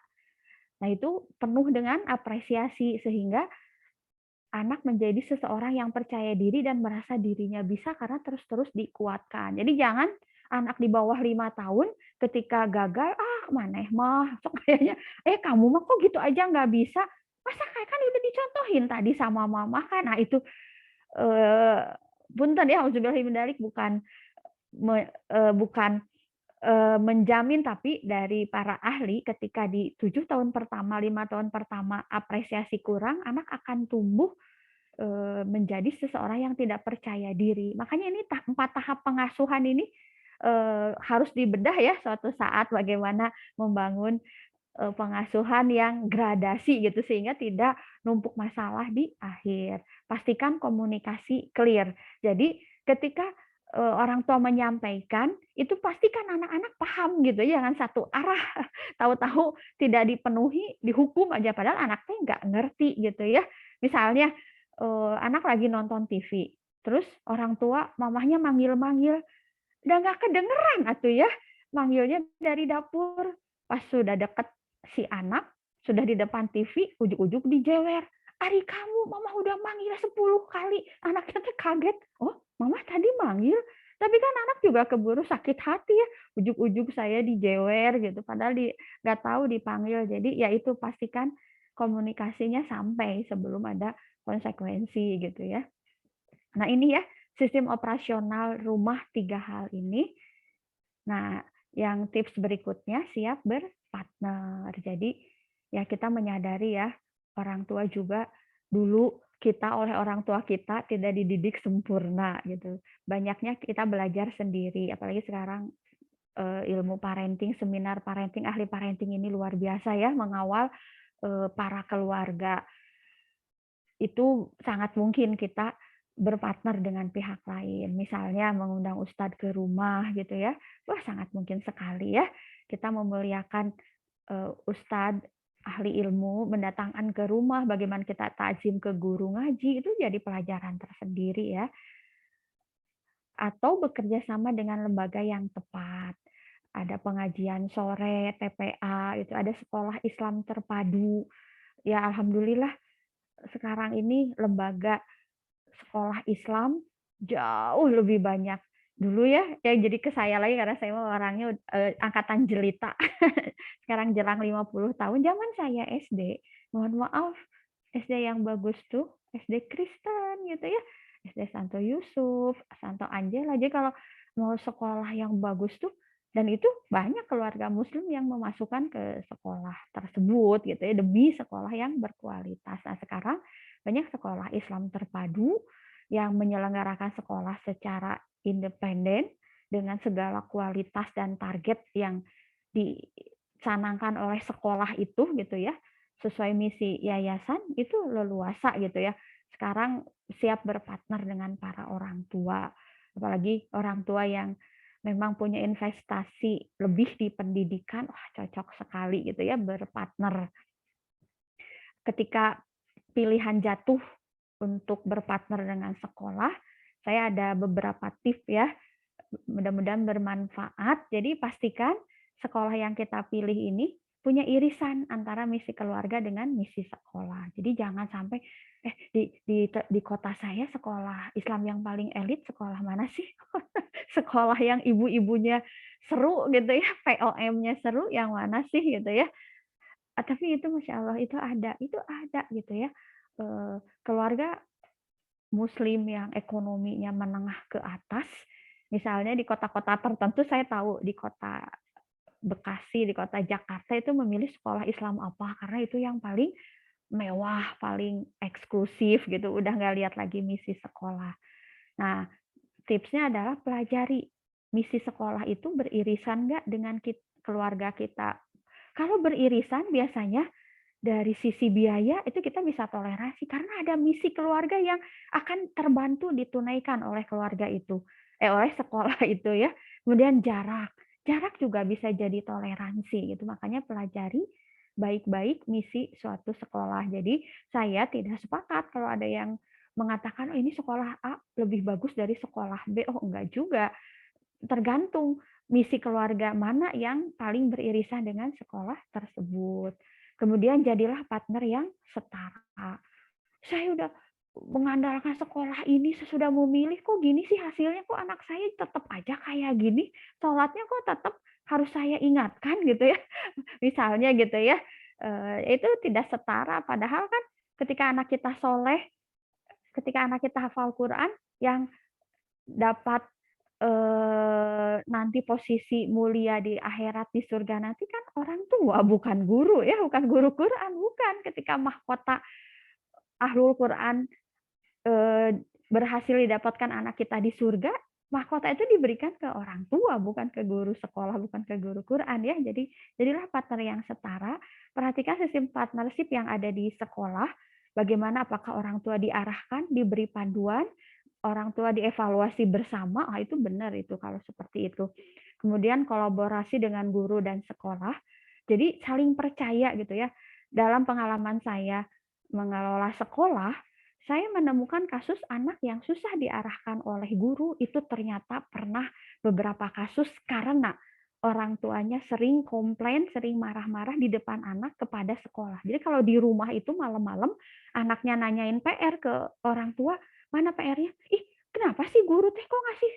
Nah, itu penuh dengan apresiasi, sehingga anak menjadi seseorang yang percaya diri dan merasa dirinya bisa karena terus-terus dikuatkan. Jadi jangan anak di bawah 5 tahun ketika gagal, maneh mah, sok kayaknya, kamu mah kok gitu aja nggak bisa, masa kayak kan udah dicontohin tadi sama mama kan. Nah itu, punten ya, auzubillahi bukan bukan menjamin, tapi dari para ahli ketika di 7 tahun pertama, 5 tahun pertama apresiasi kurang, anak akan tumbuh menjadi seseorang yang tidak percaya diri. Makanya ini 4 tahap pengasuhan ini harus dibedah ya suatu saat, bagaimana membangun pengasuhan yang gradasi gitu, sehingga tidak numpuk masalah di akhir. Pastikan komunikasi clear. Jadi ketika orang tua menyampaikan, itu pastikan anak-anak paham gitu, jangan satu arah. Tahu-tahu tidak dipenuhi, dihukum aja, padahal anaknya nggak ngerti gitu ya. Misalnya anak lagi nonton TV, terus orang tua mamahnya manggil-manggil, udah nggak kedengeran atuh ya, manggilnya dari dapur. Pas sudah deket si anak, sudah di depan TV, ujuk-ujuk dijewer. Ari kamu, mama udah manggil 10 kali. Anaknya tuh kaget. Oh, mama tadi manggil. Tapi kan anak juga keburu sakit hati ya. Ujuk-ujuk saya dijewer gitu. Padahal nggak tahu dipanggil. Jadi ya itu, pastikan komunikasinya sampai sebelum ada konsekuensi gitu ya. Nah ini ya, sistem operasional rumah 3 hal ini. Nah, yang tips berikutnya, siap berpartner. Jadi ya kita menyadari ya, orang tua juga dulu kita oleh orang tua kita tidak dididik sempurna gitu. Banyaknya kita belajar sendiri, apalagi sekarang ilmu parenting, seminar parenting, ahli parenting ini luar biasa ya, mengawal para keluarga. Itu sangat mungkin kita berpartner dengan pihak lain. Misalnya mengundang ustadz ke rumah gitu ya. Wah, sangat mungkin sekali ya. Kita memuliakan ustadz ahli ilmu, mendatangkan ke rumah, bagaimana kita takzim ke guru ngaji, itu jadi pelajaran tersendiri ya. Atau bekerja sama dengan lembaga yang tepat. Ada pengajian sore, TPA, itu ada sekolah Islam terpadu. Ya alhamdulillah sekarang ini lembaga sekolah Islam jauh lebih banyak. Dulu ya jadi ke saya lagi karena saya orangnya angkatan jelita. Sekarang jelang 50 tahun, zaman saya SD. Mohon maaf, SD yang bagus tuh SD Kristen gitu ya. SD Santo Yusuf, Santo Angela. Jadi kalau mau sekolah yang bagus tuh Dan itu banyak keluarga muslim yang memasukkan ke sekolah tersebut gitu ya, demi sekolah yang berkualitas. Nah, sekarang banyak sekolah Islam terpadu yang menyelenggarakan sekolah secara independen dengan segala kualitas dan target yang dicanangkan oleh sekolah itu gitu ya, sesuai misi yayasan, itu leluasa gitu ya. Sekarang siap berpartner dengan para orang tua, apalagi orang tua yang memang punya investasi lebih di pendidikan, wah cocok sekali gitu ya berpartner. Ketika pilihan jatuh untuk berpartner dengan sekolah, saya ada beberapa tips ya, mudah-mudahan bermanfaat. Jadi pastikan sekolah yang kita pilih ini punya irisan antara misi keluarga dengan misi sekolah. Jadi jangan sampai di kota saya sekolah Islam yang paling elit sekolah mana sih? Sekolah yang ibu-ibunya seru gitu ya, POM-nya seru yang mana sih gitu ya. Tapi itu Masya Allah itu ada gitu ya. Keluarga Muslim yang ekonominya menengah ke atas, misalnya di kota-kota tertentu, saya tahu di kota Bekasi, di kota Jakarta itu memilih sekolah Islam apa, karena itu yang paling mewah, paling eksklusif gitu, udah nggak lihat lagi misi sekolah. Nah, tipsnya adalah pelajari misi sekolah itu beririsan nggak dengan keluarga kita. Kalau beririsan biasanya dari sisi biaya itu kita bisa toleransi karena ada misi keluarga yang akan terbantu ditunaikan oleh keluarga itu, oleh sekolah itu ya. Kemudian jarak juga bisa jadi toleransi gitu. Makanya pelajari baik-baik misi suatu sekolah. Jadi saya tidak sepakat kalau ada yang mengatakan, oh ini sekolah A lebih bagus dari sekolah B. Oh enggak juga. Tergantung misi keluarga mana yang paling beririsan dengan sekolah tersebut. Kemudian jadilah partner yang setara. Saya udah mengandalkan sekolah ini sesudah memilih, kok gini sih hasilnya, kok anak saya tetap aja kayak gini, sholatnya kok tetap harus saya ingatkan gitu ya. Misalnya gitu ya, itu tidak setara. Padahal kan ketika anak kita soleh, ketika anak kita hafal Quran, yang dapat nanti posisi mulia di akhirat di surga nanti kan orang tua, bukan guru ya, bukan guru Quran, bukan. Ketika mahkota ahlul Quran berhasil didapatkan anak kita di surga, mahkota itu diberikan ke orang tua, bukan ke guru sekolah, bukan ke guru Quran ya. Jadi jadilah partner yang setara. Perhatikan sistem partnership yang ada di sekolah, bagaimana apakah orang tua diarahkan, diberi panduan, orang tua dievaluasi bersama, itu benar itu kalau seperti itu. Kemudian kolaborasi dengan guru dan sekolah, jadi saling percaya gitu ya. Dalam pengalaman saya mengelola sekolah, saya menemukan kasus anak yang susah diarahkan oleh guru, itu ternyata pernah beberapa kasus karena orang tuanya sering komplain, sering marah-marah di depan anak kepada sekolah. Jadi kalau di rumah itu malam-malam, anaknya nanyain PR ke orang tua, mana PR-nya? Ih, kenapa sih guru teh kok ngasih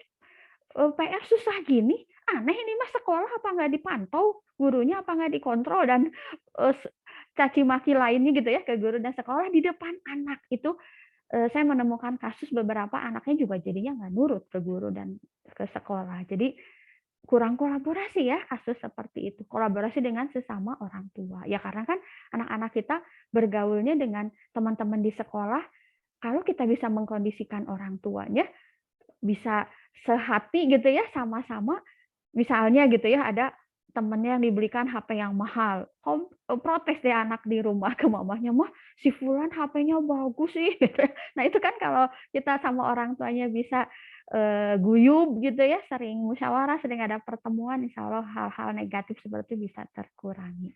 PR susah gini? Aneh ini mah sekolah apa nggak dipantau? Gurunya apa nggak dikontrol? Dan caci maki lainnya gitu ya ke guru dan sekolah di depan anak. Itu saya menemukan kasus beberapa anaknya juga jadinya nggak nurut ke guru dan ke sekolah. Jadi kurang kolaborasi ya kasus seperti itu. Kolaborasi dengan sesama orang tua. Ya karena kan anak-anak kita bergaulnya dengan teman-teman di sekolah, kalau kita bisa mengkondisikan orang tuanya, bisa sehati gitu ya, sama-sama. Misalnya gitu ya, ada temennya yang dibelikan HP yang mahal. Protes deh anak di rumah ke mamanya, mah si Fulan HP-nya bagus sih. Nah itu kan kalau kita sama orang tuanya bisa guyub gitu ya, sering musyawarah, sering ada pertemuan, insya Allah hal-hal negatif seperti itu bisa terkurangi.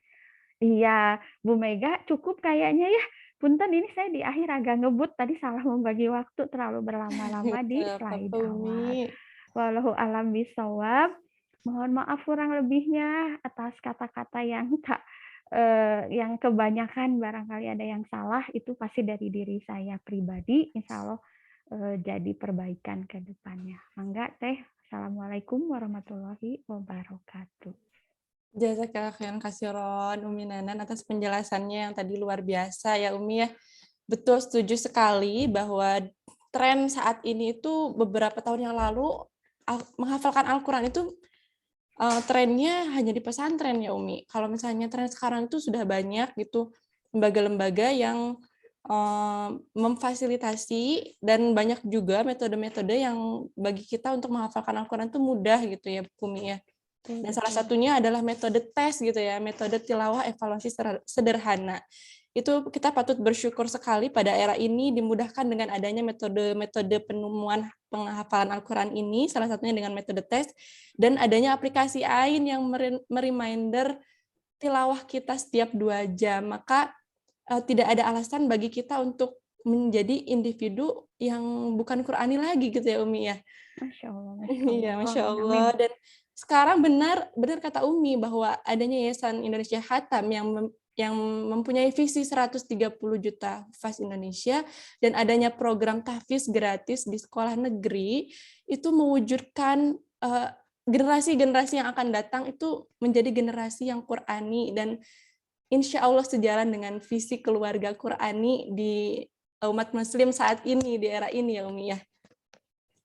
Iya, Bu Mega, cukup kayaknya ya. Punten ini saya di akhir agak ngebut, tadi salah membagi waktu, terlalu berlama-lama di slide awal. Wallahu alam bisawab. Mohon maaf kurang lebihnya atas kata-kata yang yang kebanyakan barangkali ada yang salah, itu pasti dari diri saya pribadi. Insya Allah jadi perbaikan ke depannya. Mangga Teh. Assalamualaikum warahmatullahi wabarakatuh. Jazakallah khairan katsiran Umi Nanan atas penjelasannya yang tadi luar biasa ya Umi ya. Betul, setuju sekali bahwa tren saat ini itu beberapa tahun yang lalu menghafalkan Al-Quran itu trennya hanya di pesantren ya Umi. Kalau misalnya tren sekarang itu sudah banyak gitu lembaga-lembaga yang memfasilitasi, dan banyak juga metode-metode yang bagi kita untuk menghafalkan Al-Quran itu mudah gitu ya Umi ya. Dan salah satunya adalah metode tes gitu ya, metode tilawah evaluasi sederhana. Itu kita patut bersyukur sekali pada era ini dimudahkan dengan adanya metode-metode penemuan penghafalan Al-Quran ini, salah satunya dengan metode tes, dan adanya aplikasi AIN yang mereminder tilawah kita setiap 2 jam. Maka tidak ada alasan bagi kita untuk menjadi individu yang bukan Qurani lagi gitu ya Umi ya. Masya Allah. Iya, Masya Allah. Dan sekarang benar kata Umi bahwa adanya Yayasan Indonesia Khatam yang mempunyai visi 130 juta hufaz Indonesia dan adanya program tahfiz gratis di sekolah negeri itu mewujudkan generasi-generasi yang akan datang itu menjadi generasi yang Qurani, dan insya Allah sejalan dengan visi keluarga Qurani di umat Muslim saat ini, di era ini ya Umi ya.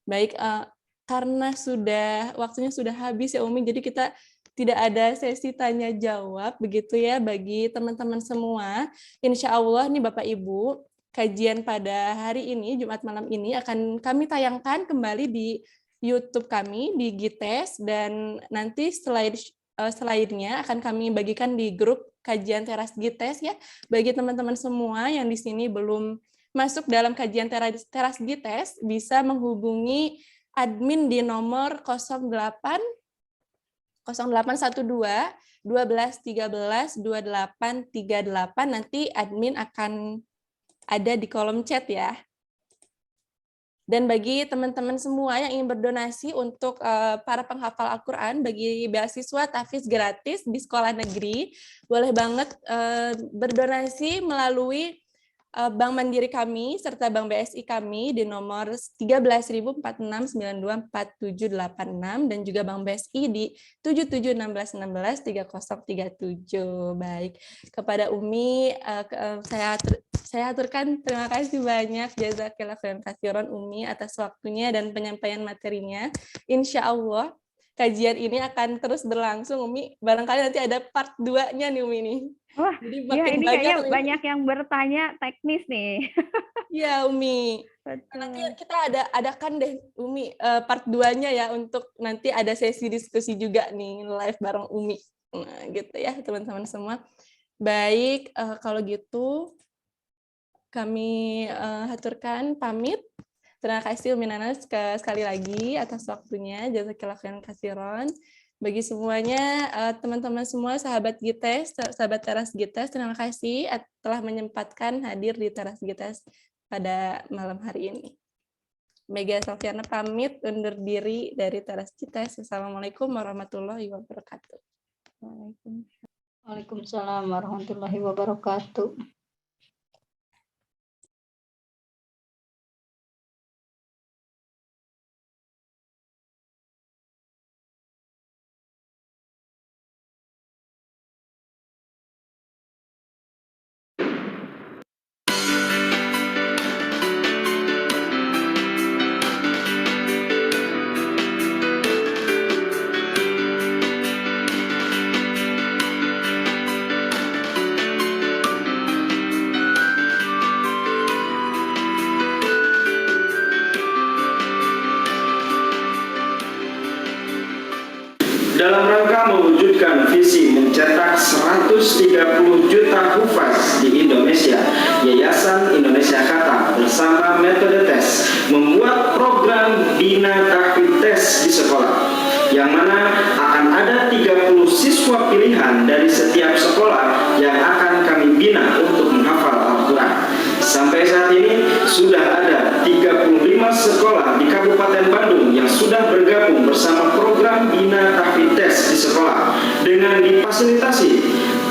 Baik, karena waktunya sudah habis ya Umi, jadi kita tidak ada sesi tanya jawab begitu ya bagi teman-teman semua. Insya Allah nih Bapak Ibu, kajian pada hari ini, Jumat malam ini akan kami tayangkan kembali di YouTube kami, di GITES, dan nanti slide-nya akan kami bagikan di grup kajian teras GITES ya. Bagi teman-teman semua yang di sini belum masuk dalam kajian teras GITES, bisa menghubungi admin di nomor 0812 12 13 2838. Nanti admin akan ada di kolom chat ya. Dan bagi teman-teman semua yang ingin berdonasi untuk para penghafal Al-Quran, bagi beasiswa tahfiz gratis di sekolah negeri, boleh banget berdonasi melalui Bank Mandiri kami serta Bank BSI kami di nomor 13.046924786 dan juga Bank BSI di 7716163037. Baik, kepada Umi saya aturkan terima kasih banyak, jazakillah khairan katsiran Umi atas waktunya dan penyampaian materinya. Insya Allah kajian ini akan terus berlangsung Umi. Barangkali nanti ada part 2-nya nih Umi nih. Wah, jadi ya ini kayaknya banyak yang bertanya teknis nih. Iya Umi. Betul. Nanti kita adakan deh Umi part 2-nya ya, untuk nanti ada sesi diskusi juga nih live bareng Umi. Nah, gitu ya teman-teman semua. Baik, kalau gitu kami haturkan pamit. Terima kasih Umi Nanas sekali lagi atas waktunya. Jazakillah khairan katsiran. Bagi semuanya, teman-teman semua, sahabat GITES, sahabat teras GITES, terima kasih telah menyempatkan hadir di teras GITES pada malam hari ini. Mega Sofyana pamit undur diri dari teras GITES. Assalamualaikum warahmatullahi wabarakatuh. Waalaikumsalam warahmatullahi wabarakatuh. Dalam rangka mewujudkan visi mencetak 130 juta hufaz di Indonesia, Yayasan Indonesia Khatam bersama metode tes membuat program Bina Tahfidz Tes di sekolah, yang mana akan ada 30 siswa pilihan dari setiap sekolah yang akan kami bina untuk menghafal Al-Quran. Sampai saat ini sudah ada 35 sekolah di Kabupaten Bandung yang sudah bergabung bersama program Bina Tahfidz Tes di sekolah dengan difasilitasi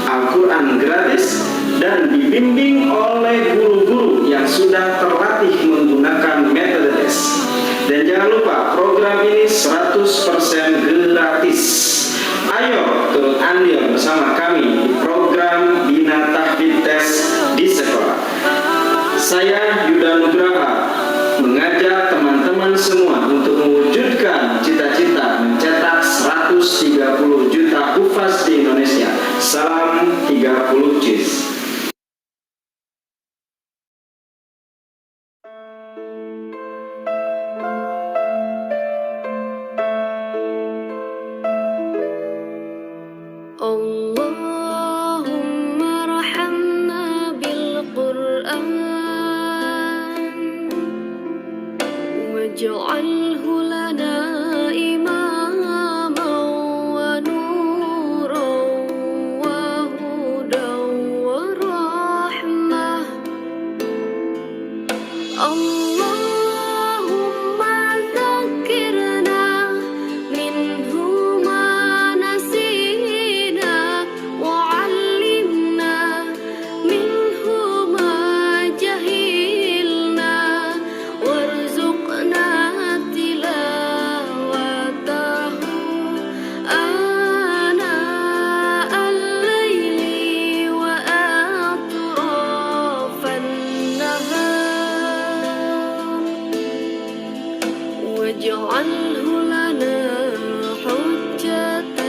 Al-Quran gratis dan dibimbing oleh guru-guru yang sudah terlatih menggunakan metode tes. Dan jangan lupa program ini 100% gratis. Ayo turut andil bersama kami di program Bina Tahfidz Tes di sekolah. Saya Yuda Nugraha mengajak teman-teman semua untuk mewujudkan cita-cita mencetak 130 واجعله لنا إماما ونورا وهدى ورحمة اللهم ذكرنا منه ما نسينا وعلمنا منه ما جهلنا وارزقنا تلاوته آناء الليل وأطراف النهار واجعله لنا حجة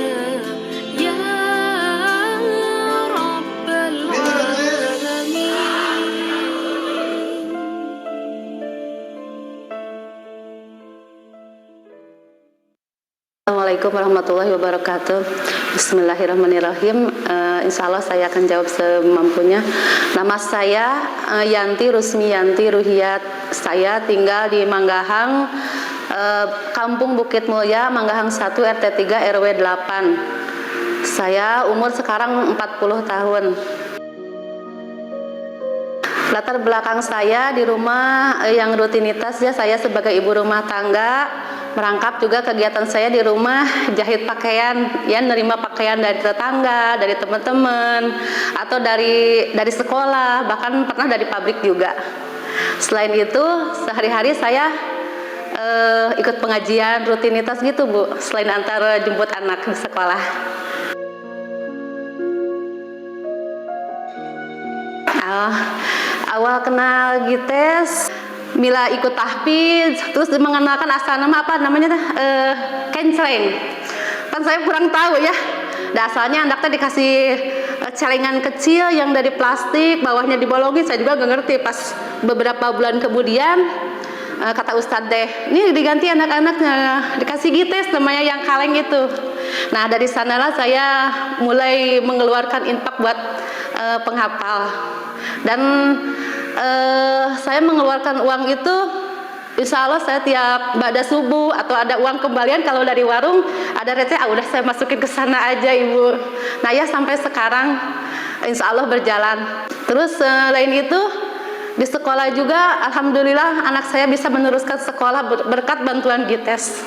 يا رب العالمين. Assalamualaikum warahmatullahi wabarakatuh. Bismillahirrahmanirrahim. Insya Allah saya akan jawab semampunya. Nama saya Yanti Rusmiyanti Ruhiyat. Saya tinggal di Manggahang, Kampung Bukit Mulya, Manggahang 1 RT 3 RW 8. Saya umur sekarang 40 tahun. Latar belakang saya di rumah yang rutinitas ya, saya sebagai ibu rumah tangga, merangkap juga kegiatan saya di rumah jahit pakaian, ya nerima pakaian dari tetangga, dari teman-teman, atau dari sekolah, bahkan pernah dari pabrik juga. Selain itu, sehari-hari saya ikut pengajian rutinitas gitu Bu, selain antara jemput anak di sekolah. Awal kenal Gites, Mila ikut tahfiz, terus mengenalkan asal nama apa namanya kencreng. Kan saya kurang tahu ya. Asalnya anaknya dikasih celengan kecil yang dari plastik, bawahnya dibolongin, saya juga nggak ngerti. Pas beberapa bulan kemudian kata Ustadz deh, ini diganti anak-anaknya, dikasih Gites namanya yang kaleng itu. Nah dari sanalah saya mulai mengeluarkan infak buat penghafal. Dan saya mengeluarkan uang itu, insya Allah saya tiap ba'da subuh atau ada uang kembalian kalau dari warung ada receh, udah saya masukin ke sana aja Ibu. Nah ya sampai sekarang insya Allah berjalan. Terus selain itu di sekolah juga alhamdulillah anak saya bisa meneruskan sekolah berkat bantuan Gites.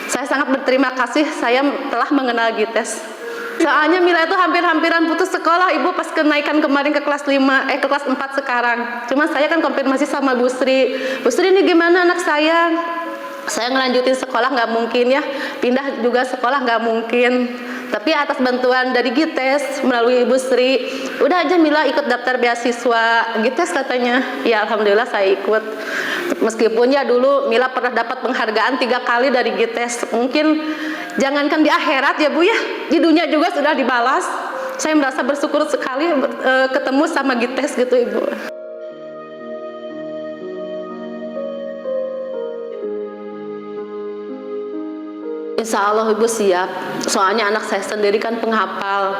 Saya sangat berterima kasih saya telah mengenal Gites. Soalnya Mila itu hampir-hampiran putus sekolah Ibu pas kenaikan kemarin ke kelas 5, ke kelas 4 sekarang. Cuma saya kan konfirmasi sama Bu Sri. Bu Sri ini gimana anak saya? Saya ngelanjutin sekolah nggak mungkin ya, pindah juga sekolah nggak mungkin. Tapi atas bantuan dari Gites melalui Ibu Sri, udah aja Mila ikut daftar beasiswa Gites katanya. Ya alhamdulillah saya ikut. Meskipun ya dulu Mila pernah dapat penghargaan 3 kali dari Gites. Mungkin jangankan di akhirat ya Bu ya, di dunia juga sudah dibalas. Saya merasa bersyukur sekali ketemu sama Gites gitu Ibu. Insya Allah Ibu siap, soalnya anak saya sendiri kan penghafal.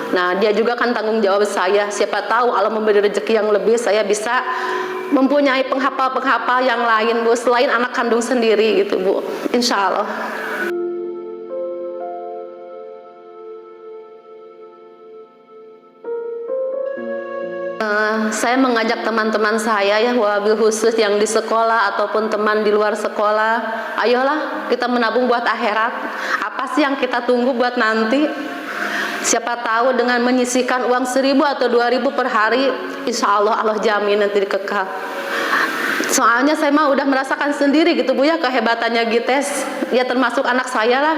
Nah dia juga kan tanggung jawab saya. Siapa tahu Allah memberi rezeki yang lebih, saya bisa mempunyai penghafal-penghafal yang lain Bu, selain anak kandung sendiri gitu Bu, insya Allah. Saya mengajak teman-teman saya ya, wabil khusus yang di sekolah ataupun teman di luar sekolah, ayolah kita menabung buat akhirat. Apa sih yang kita tunggu buat nanti? Siapa tahu dengan menyisihkan uang 1.000 atau 2.000 per hari, insya Allah Allah jamin nanti dikekal. Soalnya saya mah udah merasakan sendiri gitu Bu ya kehebatannya Gites. Ya termasuk anak saya lah,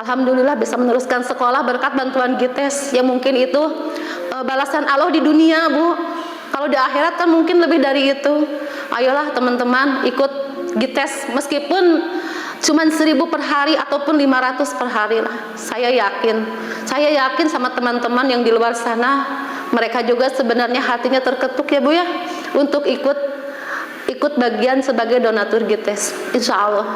alhamdulillah bisa meneruskan sekolah berkat bantuan Gites. Ya mungkin itu balasan Allah di dunia Bu. Kalau di akhirat kan mungkin lebih dari itu. Ayolah teman-teman ikut Gites, meskipun cuman 1.000 per hari ataupun 500 per hari lah. Saya yakin sama teman-teman yang di luar sana, mereka juga sebenarnya hatinya terketuk ya Bu ya, untuk ikut bagian sebagai donatur Gites, insya Allah.